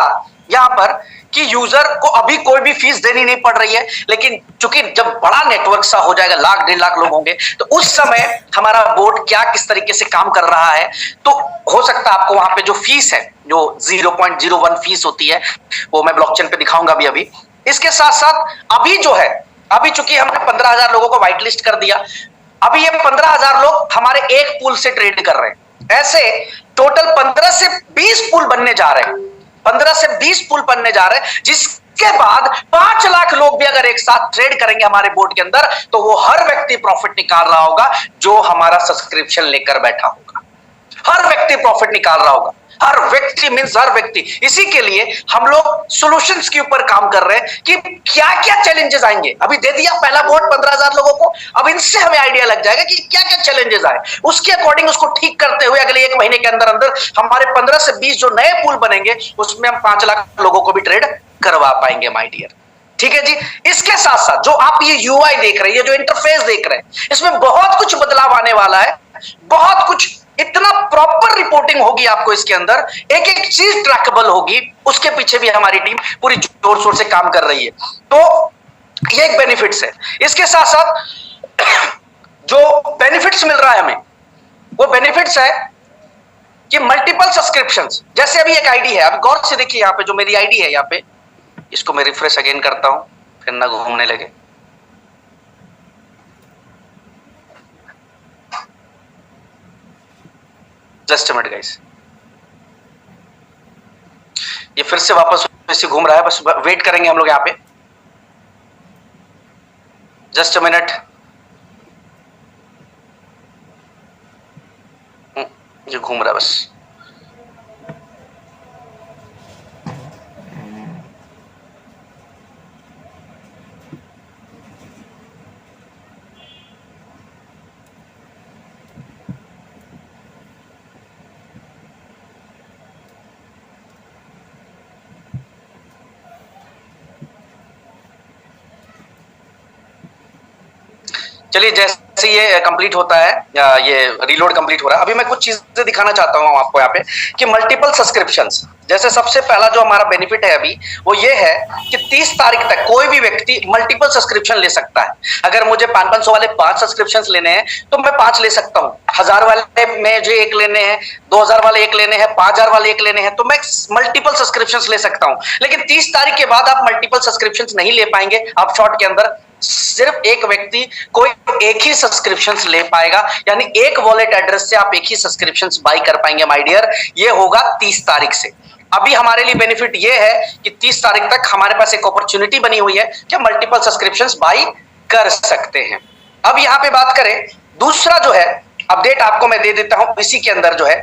यहाँ पर कि यूजर को अभी कोई भी फीस देनी नहीं पड़ रही है, लेकिन चूंकि जब बड़ा नेटवर्क सा हो जाएगा, 1-1.5 लाख लोग होंगे, तो उस समय हमारा बोर्ड क्या किस तरीके से काम कर रहा है, तो हो सकता है आपको वहां पे जो फीस है, जो 0.01 फीस होती है, वो मैं ब्लॉकचेन पे दिखाऊंगा अभी। इसके साथ साथ अभी जो है, अभी चूंकि हमने 15,000 लोगों को व्हाइट लिस्ट कर दिया, अभी ये 15,000 लोग हमारे एक पूल से ट्रेड कर रहे हैं। ऐसे टोटल 15 से 20 पूल बनने जा रहे हैं, 15 से 20 पूल बनने जा रहे हैं, जिसके बाद 5 लाख लोग भी अगर एक साथ ट्रेड करेंगे हमारे बोर्ड के अंदर, तो वो हर व्यक्ति प्रॉफिट निकाल रहा होगा जो हमारा सब्सक्रिप्शन लेकर बैठा होगा। हर व्यक्ति प्रॉफिट निकाल रहा होगा, हर व्यक्ति मींस हर व्यक्ति। इसी के लिए हम लोग सॉल्यूशंस के ऊपर काम कर रहे हैं कि क्या क्या चैलेंजेस आएंगे। अभी दे दिया पहला बोर्ड 15,000 लोगों को, अब इनसे हमें आइडिया लग जाएगा कि क्या क्या चैलेंजेस आए, उसके अकॉर्डिंग उसको ठीक करते हुए अगले 1 महीने के अंदर अंदर हमारे 15 से 20 जो नए पूल बनेंगे, उसमें हम 5 लाख लोगों को भी ट्रेड करवा पाएंगे माय डियर। ठीक है जी। इसके साथ साथ जो आप ये यूआई देख रहे हैं, जो इंटरफेस देख रहे हैं, इसमें बहुत कुछ बदलाव आने वाला है, बहुत कुछ, इतना प्रॉपर रिपोर्टिंग होगी आपको इसके अंदर, एक एक चीज ट्रैकेबल होगी। उसके पीछे भी हमारी टीम पूरी जोर शोर से काम कर रही है, तो ये एक बेनिफिट्स है। इसके साथ साथ जो बेनिफिट्स मिल रहा है हमें, वो बेनिफिट्स है कि मल्टीपल सब्सक्रिप्शंस। जैसे अभी एक आईडी है, अभी गौर से देखिए यहाँ पे जो मेरी आईडी है, यहाँ पे इसको मैं रिफ्रेश अगेन करता हूं, फिर ना घूमने लगे। जस्ट अ मिनट गाइस, ये फिर से वापस ऐसे घूम रहा है, बस वेट करेंगे हम लोग यहाँ पे, जस्ट अ मिनट। ये घूम रहा है बस। चलिए जैसे जैसे ये कंप्लीट होता है, ये रीलोड कंप्लीट हो रहा है, अभी मैं कुछ चीजें दिखाना चाहता हूँ आपको यहाँ पे कि मल्टीपल सब्सक्रिप्शंस। जैसे सबसे पहला जो हमारा बेनिफिट है अभी वो ये है कि 30 तारीख तक कोई भी व्यक्ति मल्टीपल सब्सक्रिप्शन ले सकता है। अगर मुझे 500 वाले 5 सब्सक्रिप्शंस लेने हैं तो मैं 5 ले सकता हूँ। 1000 वाले में जो एक लेने हैं, 2000 वाले एक लेने हैं, 5000 वाले एक लेने हैं, तो मैं मल्टीपल सब्सक्रिप्शंस ले सकता हूँ। लेकिन 30 तारीख के बाद आप मल्टीपल सब्सक्रिप्शंस नहीं ले पाएंगे। आप शॉर्ट के अंदर सिर्फ एक व्यक्ति कोई एक ही सब्सक्रिप्शंस ले पाएगा, यानी एक वॉलेट एड्रेस से आप एक ही सब्सक्रिप्शंस बाय कर पाएंगे माय डियर। ये होगा 30 तारीख से। अभी हमारे लिए बेनिफिट ये है कि 30 तारीख तक हमारे पास एक अपॉर्चुनिटी बनी हुई है कि मल्टीपल सब्सक्रिप्शंस बाय कर सकते हैं। अब यहां पे बात करें, दूसरा जो है अपडेट आपको मैं दे देता हूं इसी के अंदर जो है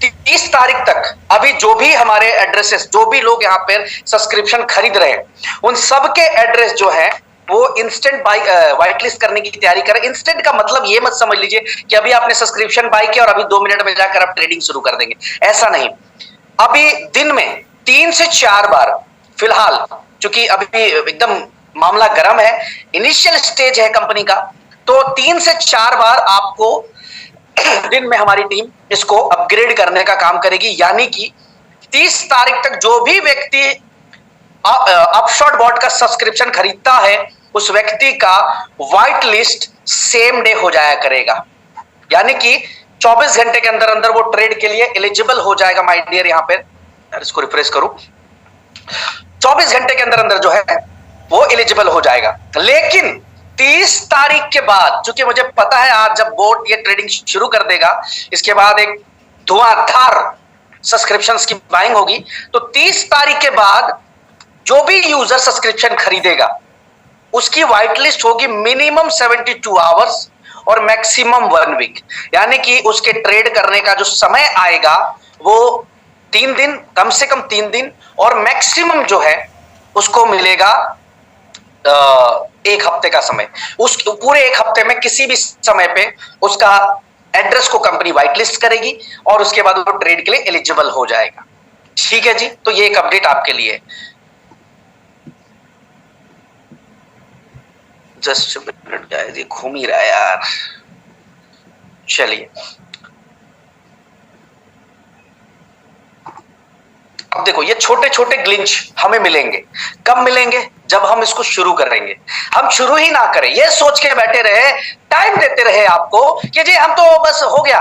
30 तारीख तक अभी जो भी हमारे एड्रेसेस, जो भी लोग यहाँ पर सब्सक्रिप्शन खरीद रहे हैं, उन सब के एड्रेस जो है वो इंस्टेंट बाय व्हाइट लिस्ट करने की तैयारी करें। इंस्टेंट का मतलब ये मत समझ लीजिए कि अभी आपने सब्सक्रिप्शन बाय किया और अभी 2 मिनट में जाकर आप ट्रेडिंग शुरू कर देंगे, ऐसा नहीं। अभी दिन में 3 से 4 बार, फिलहाल चूंकि अभी एकदम मामला गर्म है, इनिशियल स्टेज है कंपनी का, तो 3 से 4 बार आपको दिन में हमारी टीम इसको अपग्रेड करने का काम करेगी। यानी कि 30 तारीख तक जो भी व्यक्ति अपशॉट बॉट का सब्सक्रिप्शन खरीदता है उस व्यक्ति का व्हाइट लिस्ट सेम डे हो जाया करेगा, यानी कि 24 घंटे के अंदर अंदर वो ट्रेड के लिए एलिजिबल हो जाएगा माय डियर। यहां पे इसको रिफ्रेश करूं, 24 घंटे के अंदर अंदर जो है वो एलिजिबल हो जाएगा। लेकिन 30 तारीख के बाद, चूंकि मुझे पता है आज जब बोट ये ट्रेडिंग शुरू कर देगा, इसके बाद एक धुआंधार सब्सक्रिप्शंस की बाइंग होगी, तो 30 तारीख के बाद जो भी यूजर सब्सक्रिप्शन खरीदेगा उसकी व्हाइट लिस्ट होगी मिनिमम 72 आवर्स और मैक्सिमम 1 वीक, यानी कि उसके ट्रेड करने का जो समय आएगा वो 3 दिन, कम से कम 3 दिन, और मैक्सिमम जो है उसको मिलेगा 1 हफ्ते का समय। उस पूरे 1 हफ्ते में किसी भी समय पे उसका एड्रेस को कंपनी व्हाइट लिस्ट करेगी और उसके बाद वो ट्रेड के लिए एलिजिबल हो जाएगा। ठीक है जी, तो ये एक अपडेट आपके लिए। जस्ट मिनट गाइस, ये घूम ही रहा है यार। चलिए अब देखो, ये छोटे छोटे ग्लिच हमें मिलेंगे। कब मिलेंगे? जब हम इसको शुरू करेंगे। हम शुरू ही ना करें, ये सोच के बैठे रहे, टाइम देते रहे आपको कि जी हम तो बस हो गया,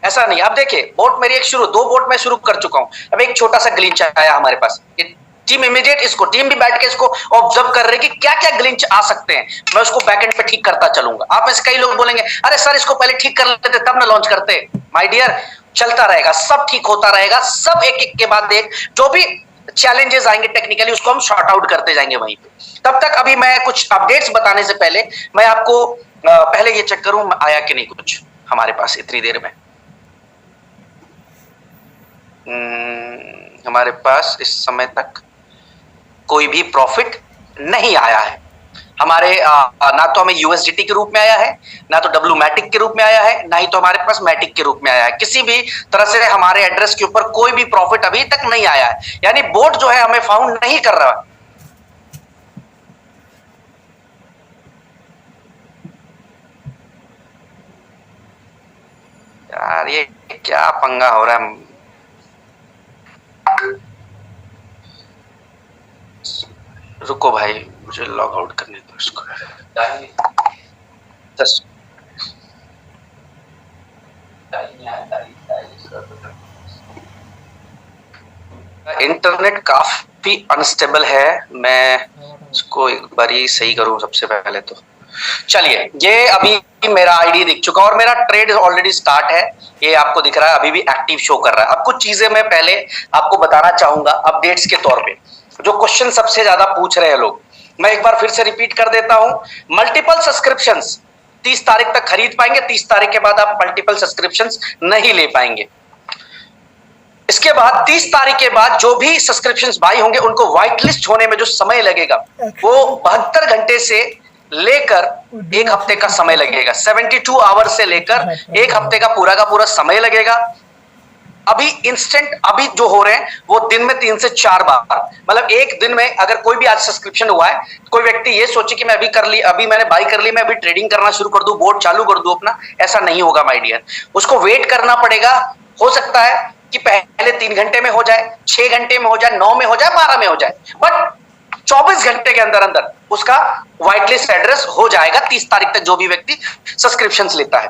ऐसा नहीं। अब देखिए, बोट मेरी एक शुरू, 2 बोट मैं शुरू कर चुका हूं, अब एक छोटा सा ग्लिच आया हमारे पास। टीम इमीडिएट इसको, टीम भी बैठ के इसको ऑब्जर्व कर रहे कि क्या क्या ग्लिच आ सकते हैं, मैं उसको बैकएंड पे ठीक करता चलूंगा। आप में से कई लोग बोलेंगे अरे सर इसको पहले ठीक कर लेते तब ना लॉन्च करते। माय डियर, चलता रहेगा, सब ठीक होता रहेगा, सब एक एक के बाद एक जो भी चैलेंजेस आएंगे टेक्निकली उसको हम शॉर्ट आउट करते जाएंगे वहीं पे। तब तक अभी मैं कुछ अपडेट्स बताने से पहले मैं आपको पहले ये चेक करूं आया कि नहीं कुछ हमारे पास इतनी देर में। हमारे पास इस समय तक कोई भी प्रॉफिट नहीं आया है हमारे, ना तो हमें यूएसडीटी के रूप में आया है, ना तो डब्ल्यू मैटिक के रूप में आया है, ना ही तो हमारे पास मैटिक के रूप में आया है। किसी भी तरह से हमारे एड्रेस के ऊपर कोई भी प्रॉफिट अभी तक नहीं आया है, यानी बोट जो है हमें फाउंड नहीं कर रहा। यार ये क्या पंगा हो रहा है। रुको भाई, मुझे लॉग आउट करने दो इसको। इंटरनेट काफी अनस्टेबल है, मैं इसको एक बार ही सही करूं सबसे पहले तो। चलिए, ये अभी मेरा आईडी दिख चुका और मेरा ट्रेड ऑलरेडी स्टार्ट है, ये आपको दिख रहा है, अभी भी एक्टिव शो कर रहा है। अब कुछ चीजें मैं पहले आपको बताना चाहूंगा अपडेट्स के तौर पे, जो क्वेश्चन सबसे ज्यादा पूछ रहे हैं लोग, मैं एक बार फिर से रिपीट कर देता हूं। मल्टीपल सब्सक्रिप्शंस 30 तारीख तक खरीद पाएंगे, 30 तारीख के बाद आप मल्टीपल सब्सक्रिप्शंस नहीं ले पाएंगे। इसके बाद 30 तारीख के बाद जो भी सब्सक्रिप्शंस बाई होंगे उनको व्हाइट लिस्ट होने में जो समय लगेगा वो 72 घंटे से लेकर 1 हफ्ते का समय लगेगा। 72 आवर से लेकर 1 हफ्ते का पूरा समय लगेगा। अभी इंस्टेंट अभी जो हो रहे हैं वो दिन में 3 से 4 बार, मतलब एक दिन में अगर कोई भी आज सब्सक्रिप्शन हुआ है, कोई व्यक्ति ये सोचे कि मैं अभी कर ली, अभी मैंने बाई कर ली, मैं अभी ट्रेडिंग करना शुरू कर दूं, बोर्ड चालू कर दूं अपना, ऐसा नहीं होगा माय डियर। उसको वेट करना पड़ेगा। हो सकता है कि पहले 3 घंटे में हो जाए, 6 घंटे में हो जाए, 9 में हो जाए, 12 में हो जाए, बट 24 घंटे के अंदर अंदर उसका व्हाइट लिस्ट एड्रेस हो जाएगा 30 तारीख तक, जो भी व्यक्ति सब्सक्रिप्शन लेता है।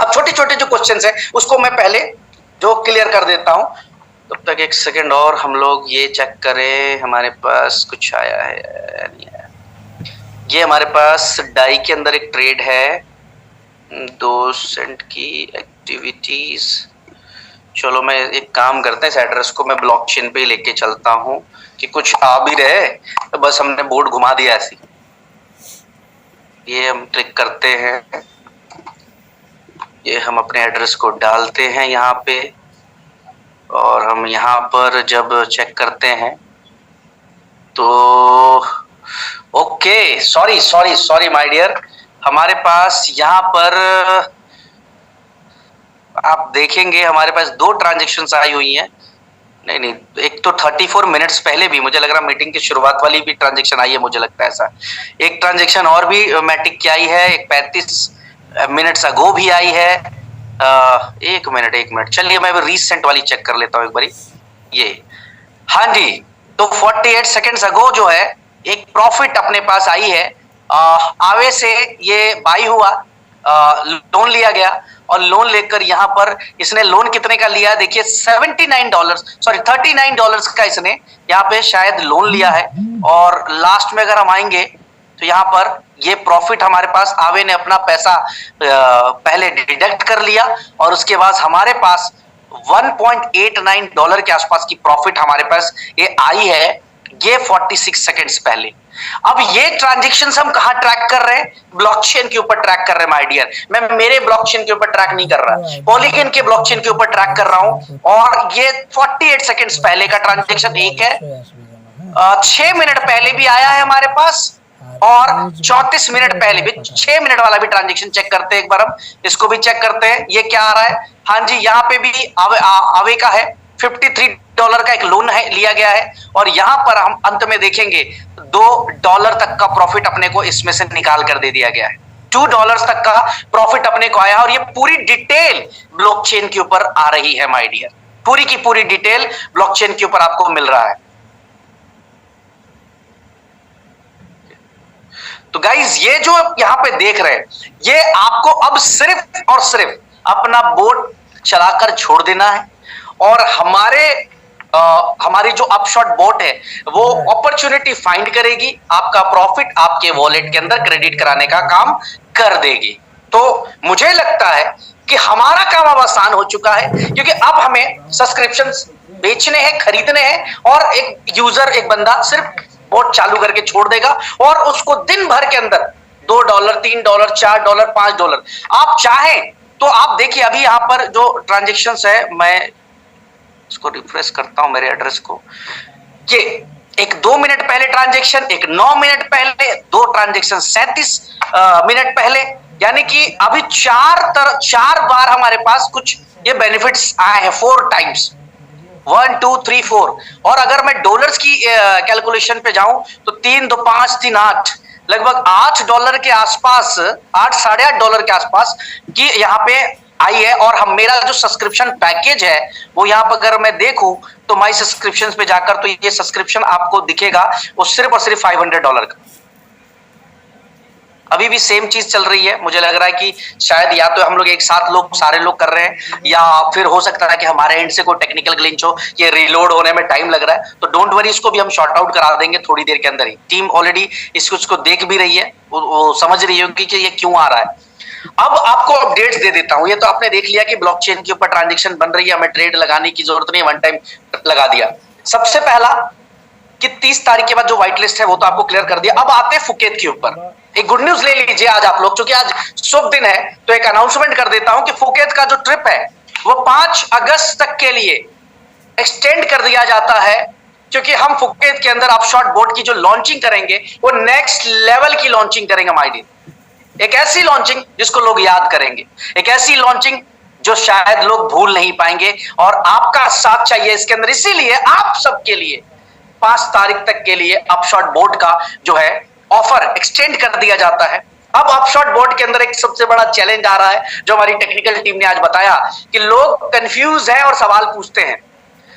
अब छोटे छोटे जो क्वेश्चंस है उसको मैं पहले जो क्लियर कर देता हूं। तब तक एक सेकंड और हम लोग ये चेक करें हमारे पास कुछ आया है नहीं आया। ये हमारे पास डाई के अंदर एक ट्रेड है, 2 सेंट की एक्टिविटीज। चलो मैं एक काम करते हैं, इस एड्रेस को मैं ब्लॉकचेन पे लेके चलता हूं कि कुछ आ भी रहे, तो बस हमने बोर्ड घुमा दिया ऐसी। ये हम क्लिक करते हैं, ये हम अपने एड्रेस को डालते हैं यहाँ पे, और हम यहाँ पर जब चेक करते हैं तो ओके, सॉरी माय डियर, हमारे पास यहाँ पर आप देखेंगे हमारे पास 2 ट्रांजेक्शन्स आई हुई हैं। नहीं, एक तो 34 मिनट्स पहले भी, मुझे लग रहा मीटिंग की शुरुआत वाली भी ट्रांजेक्शन आई है, मुझे लगता है ऐसा। एक ट्रांजेक्शन और भी मैटिक की आई है, एक 35 मिनट्स अगो भी आई है। एक मिनट, चलिए मैं रीसेंट वाली चेक कर लेता हूँ एक बारी। ये हाँ जी, तो 48 सेकेंड्स अगो जो है एक प्रॉफिट अपने पास आई है। आवे से ये बाई हुआ, लोन लिया गया, और लोन लेकर यहाँ पर इसने लोन कितने का लिया देखिए, $39 का इसने यहाँ पे शायद लोन लिया है। और लास्ट में अगर हम आएंगे तो यहाँ पर ये प्रॉफिट हमारे पास आवे ने अपना पैसा पहले डिडक्ट कर लिया, और उसके बाद हमारे पास $1.89 के आसपास की प्रॉफिट हमारे पास ये आई है, ये 46 सेकेंड्स पहले। अब ये ट्रांजेक्शंस हम कहां ट्रैक कर रहे हैं? ब्लॉकचेन के ऊपर ट्रैक कर रहे हैं माय डियर। मैं मेरे ब्लॉकचेन के ऊपर ट्रैक नहीं कर रहा, पॉलीगन के ब्लॉकचेन के ऊपर ट्रैक कर रहा हूं। और ये 48 सेकेंड्स पहले का ट्रांजेक्शन एक है, 6 मिनट पहले भी आया है हमारे पास, और 34 मिनट पहले भी, 6 मिनट वाला भी ट्रांजेक्शन चेक करते हैं एक बार, हम इसको भी चेक करते हैं। ये क्या आ रहा है? हाँ जी, यहाँ पे भी आवे का है, $53 का एक लोन है, लिया गया है। और यहाँ पर हम अंत में देखेंगे $2 तक का प्रॉफिट अपने को इसमें से निकाल कर दे दिया गया है। $2 तक का प्रॉफिट अपने को आया, और ये पूरी डिटेल ब्लॉकचेन के ऊपर आ रही है माय डियर। पूरी की पूरी डिटेल ब्लॉकचेन के ऊपर आपको मिल रहा है। तो गाइज ये जो यहाँ पे देख रहे हैं, ये आपको अब सिर्फ और सिर्फ अपना बोर्ड चलाकर छोड़ देना है, और हमारी जो अपशॉट बोट है वो अपॉर्चुनिटी फाइंड करेगी, आपका प्रॉफिट आपके वॉलेट के अंदर क्रेडिट कराने का काम कर देगी। तो मुझे लगता है कि हमारा काम अब आसान हो चुका है, क्योंकि अब हमें सब्सक्रिप्शंस बेचने हैं, खरीदने हैं, और एक यूजर, एक बंदा सिर्फ बोट चालू करके छोड़ देगा, और उसको दिन भर के अंदर $2, $3, $4, $5 आप चाहें तो आप देखिए। अभी यहाँ पर जो ट्रांजेक्शन्स है, मैं इसको रिफ्रेश करता हूं मेरे एड्रेस को, ये एक 2 मिनट पहले ट्रांजेक्शन, एक 9 मिनट पहले, 2 ट्रांजेक्शन 37 मिनट पहले, यानी कि अभी 4 बार हमारे पास कुछ ये बेनिफिट्स आए हैं, 4 टाइम्स, 1 2 3 4। और अगर मैं डॉलर्स की कैलकुलेशन पे जाऊं तो 3 2 5 3 8, लगभग $8 के आसपास, 8 साढ़े $8 के आसपास की यहाँ पे आई है। और हम मेरा जो सब्सक्रिप्शन पैकेज है वो यहाँ पर अगर मैं देखूं तो माई सब्सक्रिप्शंस पे जाकर, तो ये सब्सक्रिप्शन आपको दिखेगा वो सिर्फ और सिर्फ $500 का। अभी भी सेम चीज चल रही है। मुझे लग रहा है कि शायद या तो हम लोग एक साथ सारे लोग कर रहे हैं, या फिर हो सकता है कि हमारे एंड से कोई टेक्निकल ग्लिच हो, ये रीलोड होने में टाइम लग रहा है। तो डोंट वरी, इसको भी हम शॉर्ट आउट करा देंगे थोड़ी देर के अंदर ही। टीम ऑलरेडी इसको देख भी रही है, वो समझ रही होगी कि ये क्यों आ रहा है। अब आपको अपडेट्स दे देता हूं। ये तो आपने देख लिया कि ब्लॉकचेन के ऊपर ट्रांजैक्शन बन रही है, हमें ट्रेड लगाने की जरूरत नहीं, वन टाइम लगा दिया। सबसे पहला कि 30 तारीख के बाद जो व्हाइट लिस्ट है वो तो आपको क्लियर कर दिया। अब आते हैं फुकेत के ऊपर। एक गुड न्यूज ले लीजिए आज आप लोग, क्योंकि आज शुभ दिन है, तो एक अनाउंसमेंट कर देता हूं कि फुकेत का जो ट्रिप है वो 5 अगस्त तक के लिए एक्सटेंड कर दिया जाता है, क्योंकि हम फुकेत के अंदर अपशॉट बोट की जो लॉन्चिंग करेंगे वो नेक्स्ट लेवल की लॉन्चिंग करेंगे हमारी। एक ऐसी लॉन्चिंग जिसको लोग याद करेंगे, एक ऐसी लॉन्चिंग जो शायद लोग भूल नहीं पाएंगे, और आपका साथ चाहिए इसके अंदर। इसीलिए आप सबके लिए 5 तारीख तक के लिए अपशॉट बोर्ड का जो है ऑफर एक्सटेंड कर दिया जाता है। अब अपशॉट बोर्ड के अंदर एक सबसे बड़ा चैलेंज आ रहा है, जो हमारी टेक्निकल टीम ने आज बताया कि लोग कंफ्यूज हैं और सवाल पूछते हैं।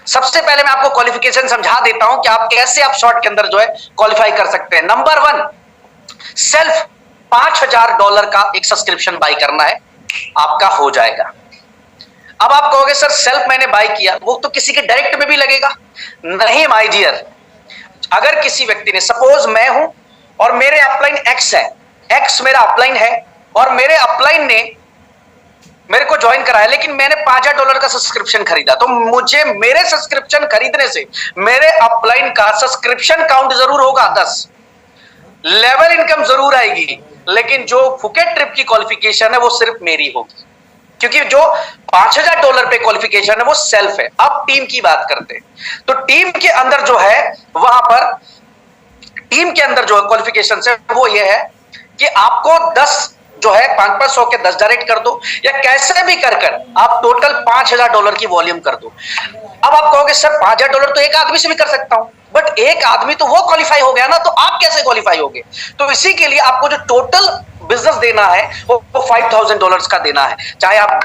सबसे पहले मैं आपको क्वालिफिकेशन समझा देता हूं कि आप कैसे अपशॉट के अंदर जो है क्वालिफाई कर सकते हैं। नंबर 1, सेल्फ $5000 का एक सब्सक्रिप्शन बाय करना है, आपका हो जाएगा। अब आप कहोगे सर सेल्फ मैंने बाय किया, वो तो किसी के डायरेक्ट में भी लगेगा। नहीं माय डियर, अगर किसी व्यक्ति ने, सपोज मैं हूं और मेरे अपलाइन एक्स है, एक्स मेरा अपलाइन है और मेरे अपलाइन ने मेरे को ज्वाइन कराया, लेकिन मैंने $5000 का सब्सक्रिप्शन खरीदा, तो मुझे मेरे सब्सक्रिप्शन खरीदने से मेरे अपलाइन का सब्सक्रिप्शन काउंट जरूर होगा 10, लेवल इनकम जरूर आएगी, लेकिन जो फुकेट ट्रिप की क्वालिफिकेशन है वो सिर्फ मेरी होगी, क्योंकि जो $5000 पे क्वालिफिकेशन है वो सेल्फ है। अब टीम की बात करते हैं, तो टीम के अंदर जो है वहां पर टीम के अंदर जो क्वालिफिकेशन है वो ये है कि आपको 10 जो है 500 के 10 डायरेक्ट कर दो, या कैसे भी कर आप टोटल $5000 की वॉल्यूम कर दो। अब आप कहोगे सर $5000 तो एक आदमी से भी कर सकता हूं, बट एक आदमी तो वो क्वालिफाई हो गया ना, तो आप कैसे क्वालिफाई होगे? तो इसी के लिए आपको जो टोटल बिजनेस देना है वो $5000 का देना है। चाहे आप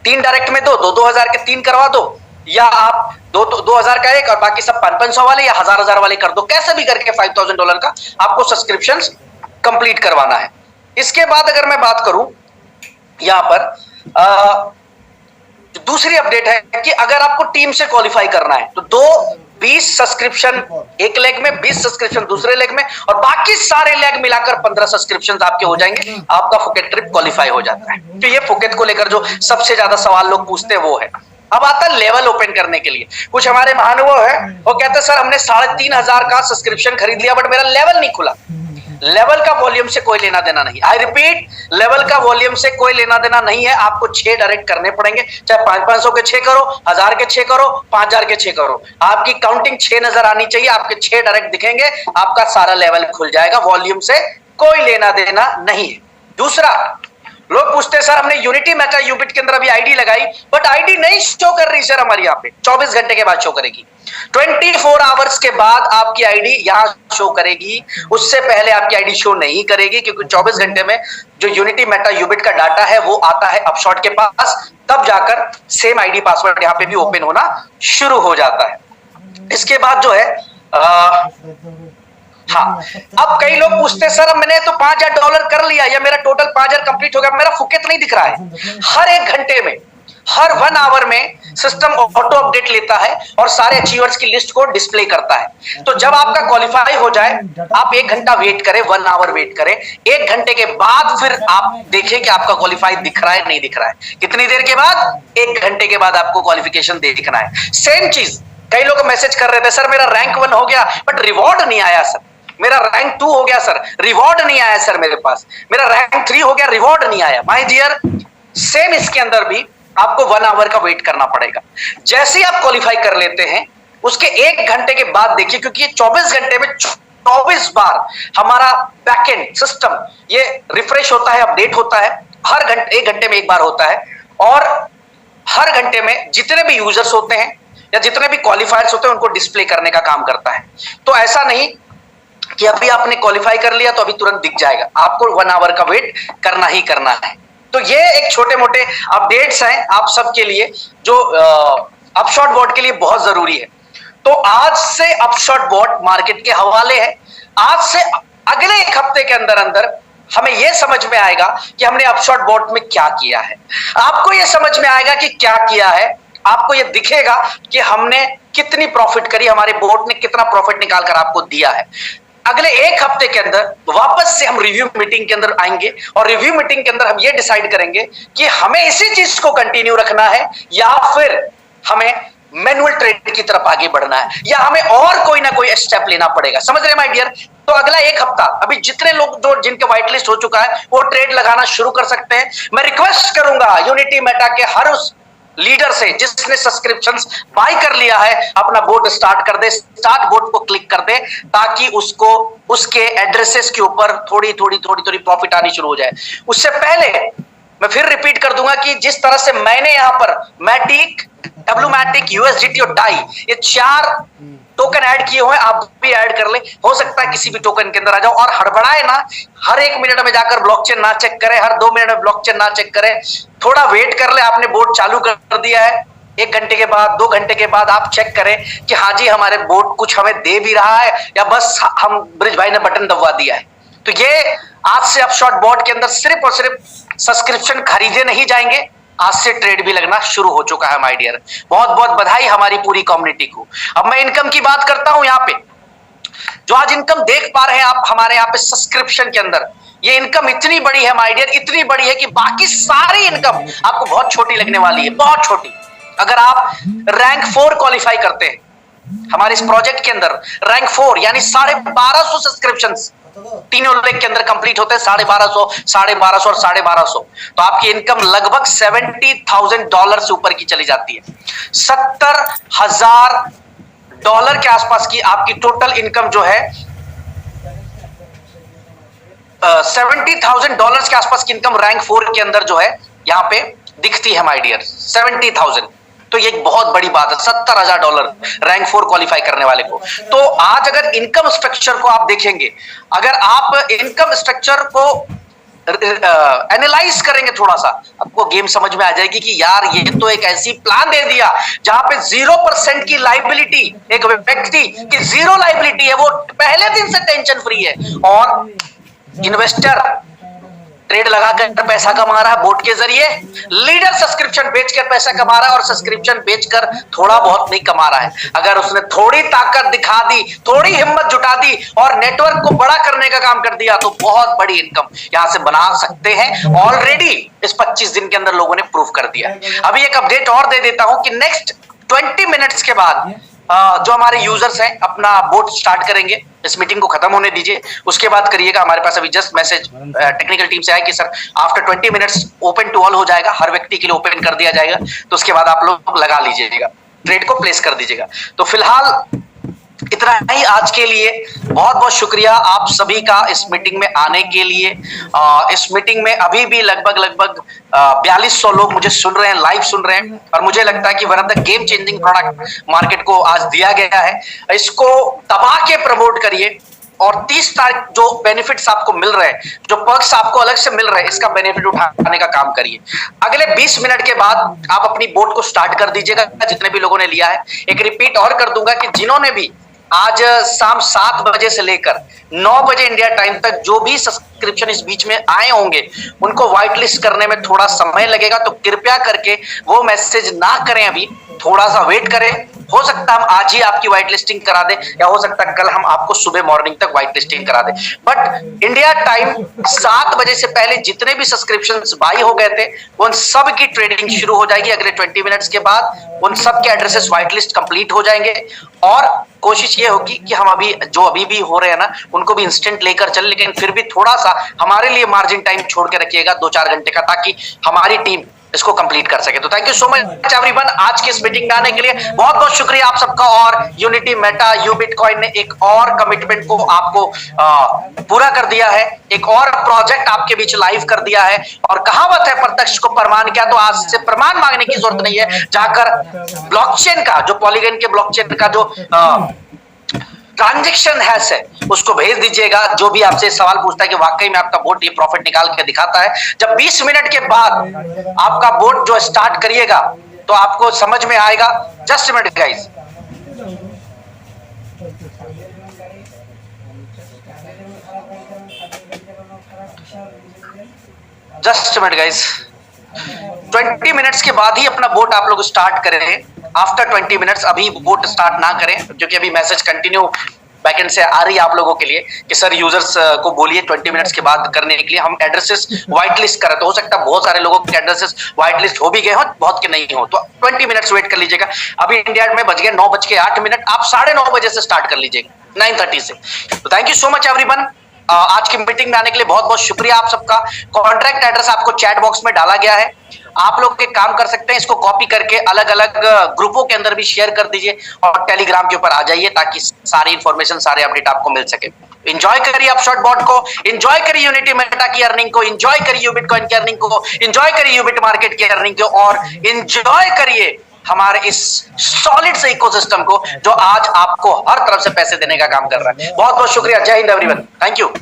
3 डायरेक्ट में दो, 2000 के 3 करवा दो, या आप 2000 का एक और बाकी सब 500 वाले या 1000 वाले कर दो। कैसे भी करके $5000 का आपको सब्सक्रिप्शन कंप्लीट करवाना है। इसके बाद अगर मैं बात करूं यहां पर दूसरी अपडेट है कि अगर आपको टीम से क्वालिफाई करना है तो 20 सब्सक्रिप्शन एक लेग में, 20 सब्सक्रिप्शन दूसरे लेग में, और बाकी सारे लेग मिलाकर 15 सब्सक्रिप्शन आपके हो जाएंगे, आपका फुकेट ट्रिप क्वालिफाई हो जाता है। तो ये फुकेट को लेकर जो सबसे ज्यादा सवाल लोग पूछते हैं वो है। अब आता है लेवल ओपन करने के लिए। कुछ हमारे महानुभाव है वो कहते हैं सर हमने 3500 का सब्सक्रिप्शन खरीद लिया बट मेरा लेवल नहीं खुला। लेवल का वॉल्यूम से कोई लेना देना नहीं। आई रिपीट, लेवल का वॉल्यूम से कोई लेना देना नहीं है। आपको 6 डायरेक्ट करने पड़ेंगे, चाहे 500 के 6 करो, 1000 के 6 करो, 5000 के 6 करो, आपकी काउंटिंग 6 नजर आनी चाहिए। आपके 6 डायरेक्ट दिखेंगे, आपका सारा लेवल खुल जाएगा। वॉल्यूम से कोई लेना देना नहीं है। दूसरा, लोग पूछते हैं सर हमने यूनिटी मेटा यूबिट के अंदर अभी आईडी लगाई बट आईडी नहीं शो कर रही सर हमारी यहाँ पे। 24 घंटे के बाद शो करेगी, 24 आवर्स के बाद आपकी आईडी यहाँ शो करेगी। उससे पहले आपकी आईडी शो नहीं करेगी, क्योंकि 24 घंटे में जो यूनिटी मेटा यूबिट का डाटा है वो आता है अपशॉट के पास, तब जाकर सेम आईडी पासवर्ड यहाँ पे भी ओपन होना शुरू हो जाता है। इसके बाद जो है हाँ, अब कई लोग पूछते हैं सर मैंने तो $5000 कर लिया या मेरा टोटल 5000 कंप्लीट हो गया, मेरा फुकेट नहीं दिख रहा है। हर 1 घंटे में, हर 1 आवर में सिस्टम ऑटो अपडेट लेता है और सारे अचीवर्स की लिस्ट को डिस्प्ले करता है। तो जब आपका क्वालिफाई हो जाए, आप 1 घंटा वेट करें, 1 आवर वेट करें, 1 घंटे के बाद फिर आप देखें कि आपका क्वालिफाई दिख रहा है नहीं दिख रहा है। कितनी देर के बाद? 1 घंटे के बाद आपको क्वालिफिकेशन दिखना है। सेम चीज कई लोग मैसेज कर रहे थे सर मेरा रैंक 1 हो गया बट रिवॉर्ड नहीं आया सर, मेरा रैंक 2 हो गया सर, रिवॉर्ड नहीं आया सर मेरे पास, मेरा रैंक 3 हो गया, रिवॉर्ड नहीं आया। माय डियर, सेम इसके अंदर भी आपको 1 आवर का वेट करना पड़ेगा। जैसे ही आप क्वालिफाई कर लेते हैं उसके 1 घंटे के बाद देखिए, क्योंकि ये 24 घंटे में 24 बार हमारा बैकएंड सिस्टम ये रिफ्रेश होता है, अपडेट होता है। हर 1 घंटे में 1 बार होता है, और हर घंटे में जितने भी यूजर्स होते हैं या जितने भी क्वालिफायर्स होते हैं उनको डिस्प्ले करने का काम करता है। तो ऐसा नहीं कि अभी आपने क्वालिफाई कर लिया तो अभी तुरंत दिख जाएगा, आपको 1 आवर का वेट करना ही करना है। तो ये एक छोटे मोटे अपडेट्स हैं आप सबके लिए जो अपशॉट बोर्ड के लिए बहुत जरूरी है। तो आज से अपशॉट बोर्ड मार्केट के हवाले है। आज से अगले 1 हफ्ते के अंदर अंदर हमें यह समझ में आएगा कि हमने अपशॉट बोर्ड में क्या किया है। आपको यह समझ में आएगा कि क्या किया है, आपको यह दिखेगा कि हमने कितनी प्रॉफिट करी, हमारे बोर्ड ने कितना प्रॉफिट निकाल कर आपको दिया है। अगले 1 हफ्ते के अंदर वापस से हम रिव्यू मीटिंग के अंदर आएंगे और रिव्यू मीटिंग के अंदर हम ये डिसाइड करेंगे कि हमें इसी चीज को कंटिन्यू रखना है या फिर हमें मैनुअल ट्रेड की तरफ आगे बढ़ना है, या हमें और कोई ना कोई स्टेप लेना पड़ेगा। समझ रहे माय डियर? तो अगला 1 हफ्ता अभी जितने लोग जो जिनके व्हाइट लिस्ट हो चुका है वो ट्रेड लगाना शुरू कर सकते हैं। मैं रिक्वेस्ट करूंगा यूनिटी मेटा के हर उस लीडर से जिसने सब्सक्रिप्शंस बाय कर लिया है, अपना बोर्ड स्टार्ट कर दे, स्टार्ट बोर्ड को क्लिक कर दे, ताकि उसको उसके एड्रेसेस के ऊपर थोड़ी प्रॉफिट आनी शुरू हो जाए। उससे पहले मैं फिर रिपीट कर दूंगा कि जिस तरह से मैंने यहां पर मैटिक, डब्ल्यूमैटिक, यूएसडीटी और डाई, ये 4 टोकन ऐड किए हुए, आप भी ऐड कर ले। हो सकता है किसी भी टोकन के अंदर आ जाओ, और हड़बड़ाए ना, हर 1 मिनट में जाकर ब्लॉकचेन ना चेक करें, हर 2 मिनट में ब्लॉकचेन ना चेक करें, थोड़ा वेट कर ले। आपने बोर्ड चालू कर दिया है, 1 घंटे के बाद, 2 घंटे के बाद आप चेक करें कि हाँ जी हमारे बोर्ड कुछ हमें दे भी रहा है या बस हम ब्रिज भाई ने बटन दबवा दिया है। तो ये आज से अपशॉट बोर्ड के अंदर सिर्फ और सिर्फ सब्सक्रिप्शन खरीदे नहीं जाएंगे, आज से ट्रेड भी लगना शुरू हो चुका है माय डियर। बहुत बहुत बधाई हमारी पूरी कम्युनिटी को। अब मैं इनकम की बात करता हूं। यहाँ पे जो आज इनकम देख पा रहे हैं आप हमारे यहाँ पे सब्सक्रिप्शन के अंदर, ये इनकम इतनी बड़ी है माय डियर, इतनी बड़ी है कि बाकी सारी इनकम आपको बहुत छोटी लगने वाली है, बहुत छोटी। अगर आप रैंक 4 क्वालिफाई करते हैं हमारे इस प्रोजेक्ट के अंदर, रैंक 4 यानी 1250 सब्सक्रिप्शन तीनों लेग के अंदर कंप्लीट होते हैं, 1250, 1250 और 1250, तो आपकी इनकम लगभग $70,000 से ऊपर की चली जाती है। $70,000 के आसपास की आपकी टोटल इनकम जो है, $70,000 के आसपास की इनकम रैंक 4 के अंदर जो है यहां पे दिखती है माय डियर, 70,000। तो ये एक बहुत बड़ी बात है, $70,000 रैंक 4 क्वालिफाई करने वाले को। तो आज अगर इनकम स्ट्रक्चर को आप देखेंगे, अगर आप इनकम स्ट्रक्चर को एनालाइज करेंगे थोड़ा सा, आपको गेम समझ में आ जाएगी कि यार ये तो एक ऐसी प्लान दे दिया जहां पे 0% की लाइबिलिटी, एक व्यक्ति की 0 लाइबिलिटी है, वो पहले दिन से टेंशन फ्री है, और इन्वेस्टर ट्रेड लगाकर पैसा कमा रहा है बोट के जरिए, लीडर सब्सक्रिप्शन बेचकर पैसा कमा रहा है, और सब्सक्रिप्शन बेचकर थोड़ा बहुत नहीं कमा रहा है। अगर उसने थोड़ी ताकत दिखा दी, थोड़ी हिम्मत जुटा दी और नेटवर्क को बड़ा करने का काम कर दिया, तो बहुत बड़ी इनकम यहां से बना सकते हैं। ऑलरेडी इस 25 दिन के अंदर लोगों ने प्रूव कर दिया। अभी एक अपडेट और दे देता हूं कि नेक्स्ट 20 मिनट्स के बाद जो हमारे यूजर्स हैं अपना बोट स्टार्ट करेंगे, इस मीटिंग को खत्म होने दीजिए, उसके बाद करिएगा। हमारे पास अभी जस्ट मैसेज टेक्निकल टीम से आया कि sir after 20 minutes open to all हो जाएगा, हर व्यक्ति के लिए ओपन कर दिया जाएगा, तो उसके बाद आप लोग लगा लीजिएगा, ट्रेड को प्लेस कर दीजिएगा। तो फिलहाल इतना ही आज के लिए। बहुत बहुत शुक्रिया आप सभी का इस मीटिंग में आने के लिए। इस मीटिंग में अभी भी लगभग 4200 लोग मुझे सुन रहे हैं, लाइव सुन रहे हैं, और मुझे लगता है कि one of the game changing product market को आज दिया गया है। इसको दबा के प्रमोट करिए, और 30 तारीख जो बेनिफिट्स आपको मिल रहे हैं, जो पर्क्स आपको अलग से मिल रहे हैं, इसका बेनिफिट उठाने का काम करिए। अगले 20 मिनट के बाद आप अपनी बोट को स्टार्ट कर दीजिएगा, जितने भी लोगों ने लिया है। एक रिपीट और कर दूंगा कि जिन्होंने भी आज शाम 7 बजे से लेकर 9 बजे इंडिया टाइम तक जो भी सब्सक्रिप्शन इस बीच में आए होंगे, उनको व्हाइट लिस्ट करने में थोड़ा समय लगेगा, तो कृपया करके वो मैसेज ना करें, अभी थोड़ा सा वेट करें। हो सकता है हम आज ही आपकी व्हाइट लिस्टिंग करा दें, या हो सकता है कल हम आपको सुबह मॉर्निंग तक व्हाइट लिस्टिंग करा दें। बट इंडिया टाइम 7 बजे से पहले जितने भी सब्सक्रिप्शंस बाई हो गए थे, उन सब की ट्रेडिंग शुरू हो जाएगी अगले 20 मिनट्स के बाद। उन सब के एड्रेसेस व्हाइट लिस्ट कंप्लीट हो जाएंगे, और कोशिश ये होगी कि हम अभी भी हो रहे हैं ना, उनको भी इंस्टेंट लेकर चल, लेकिन फिर भी थोड़ा सा हमारे लिए मार्जिन टाइम छोड़ के रखिएगा 2-4 घंटे का, ताकि हमारी टीम इसको कंप्लीट कर सके। तो thank you so much everyone आज की इस मीटिंग में आने के लिए। बहुत बहुत शुक्रिया आप सबका। और यूनिटी मेटा यू बिटकॉइन ने एक और कमिटमेंट को आपको पूरा कर दिया है, एक और प्रोजेक्ट आपके बीच लाइव कर दिया है। और कहावत है प्रत्यक्ष को प्रमाण किया, तो आज से प्रमाण मांगने की जरूरत नहीं है। जाकर ब्लॉकचेन का जो पॉलीगन के ब्लॉकचेन का जो ट्रांजैक्शन है उसको भेज दीजिएगा। जो भी आपसे सवाल पूछता है कि वाकई में आपका बोट ये प्रॉफिट निकाल के दिखाता है, जब 20 मिनट के बाद आपका बोट जो स्टार्ट करिएगा तो आपको समझ में आएगा। Just a minute guys, just a minute guys, 20 minutes के बाद ही अपना बोट आप लोग स्टार्ट करें। आफ्टर 20 मिनट्स अभी बोट स्टार्ट ना करें, क्योंकि अभी मैसेज कंटिन्यू बैकएंड से आ रही है आप लोगों के लिए कि सर यूजर्स को बोलिए 20 मिनट्स के बाद करने के लिए। हम एड्रेसेस व्हाइट लिस्ट करें, तो हो सकता है बहुत सारे लोगों के एड्रेसेस व्हाइट लिस्ट हो भी गए हो, बहुत के नहीं हो, तो 20 मिनट्स वेट कर लीजिएगा। अभी इंडिया में बज गए 9:08, आप 9:30 बजे से स्टार्ट कर लीजिएगा, 9:30 से। तो thank you so much everyone, आज की मीटिंग में आने के लिए बहुत बहुत शुक्रिया आप सबका। कॉन्ट्रैक्ट एड्रेस आपको चैट बॉक्स में डाला गया है, आप लोग एक काम कर सकते हैं, इसको कॉपी करके अलग अलग ग्रुपों के अंदर भी शेयर कर दीजिए, और टेलीग्राम के ऊपर आ जाइए ताकि सारी इंफॉर्मेशन, सारे अपडेट आपको मिल सके। एंजॉय करिए अपशॉट बॉट को, एंजॉय करिए यूनिटी मेटा की अर्निंग को, एंजॉय करिए यूबिट कॉइन की अर्निंग को, एंजॉय करिए यूबिट मार्केट की अर्निंग को, और एंजॉय करिए हमारे इस सॉलिड से इकोसिस्टम को जो आज आपको हर तरफ से पैसे देने का काम कर रहा है। बहुत बहुत शुक्रिया। जय हिंद एवरीवन, थैंक यू।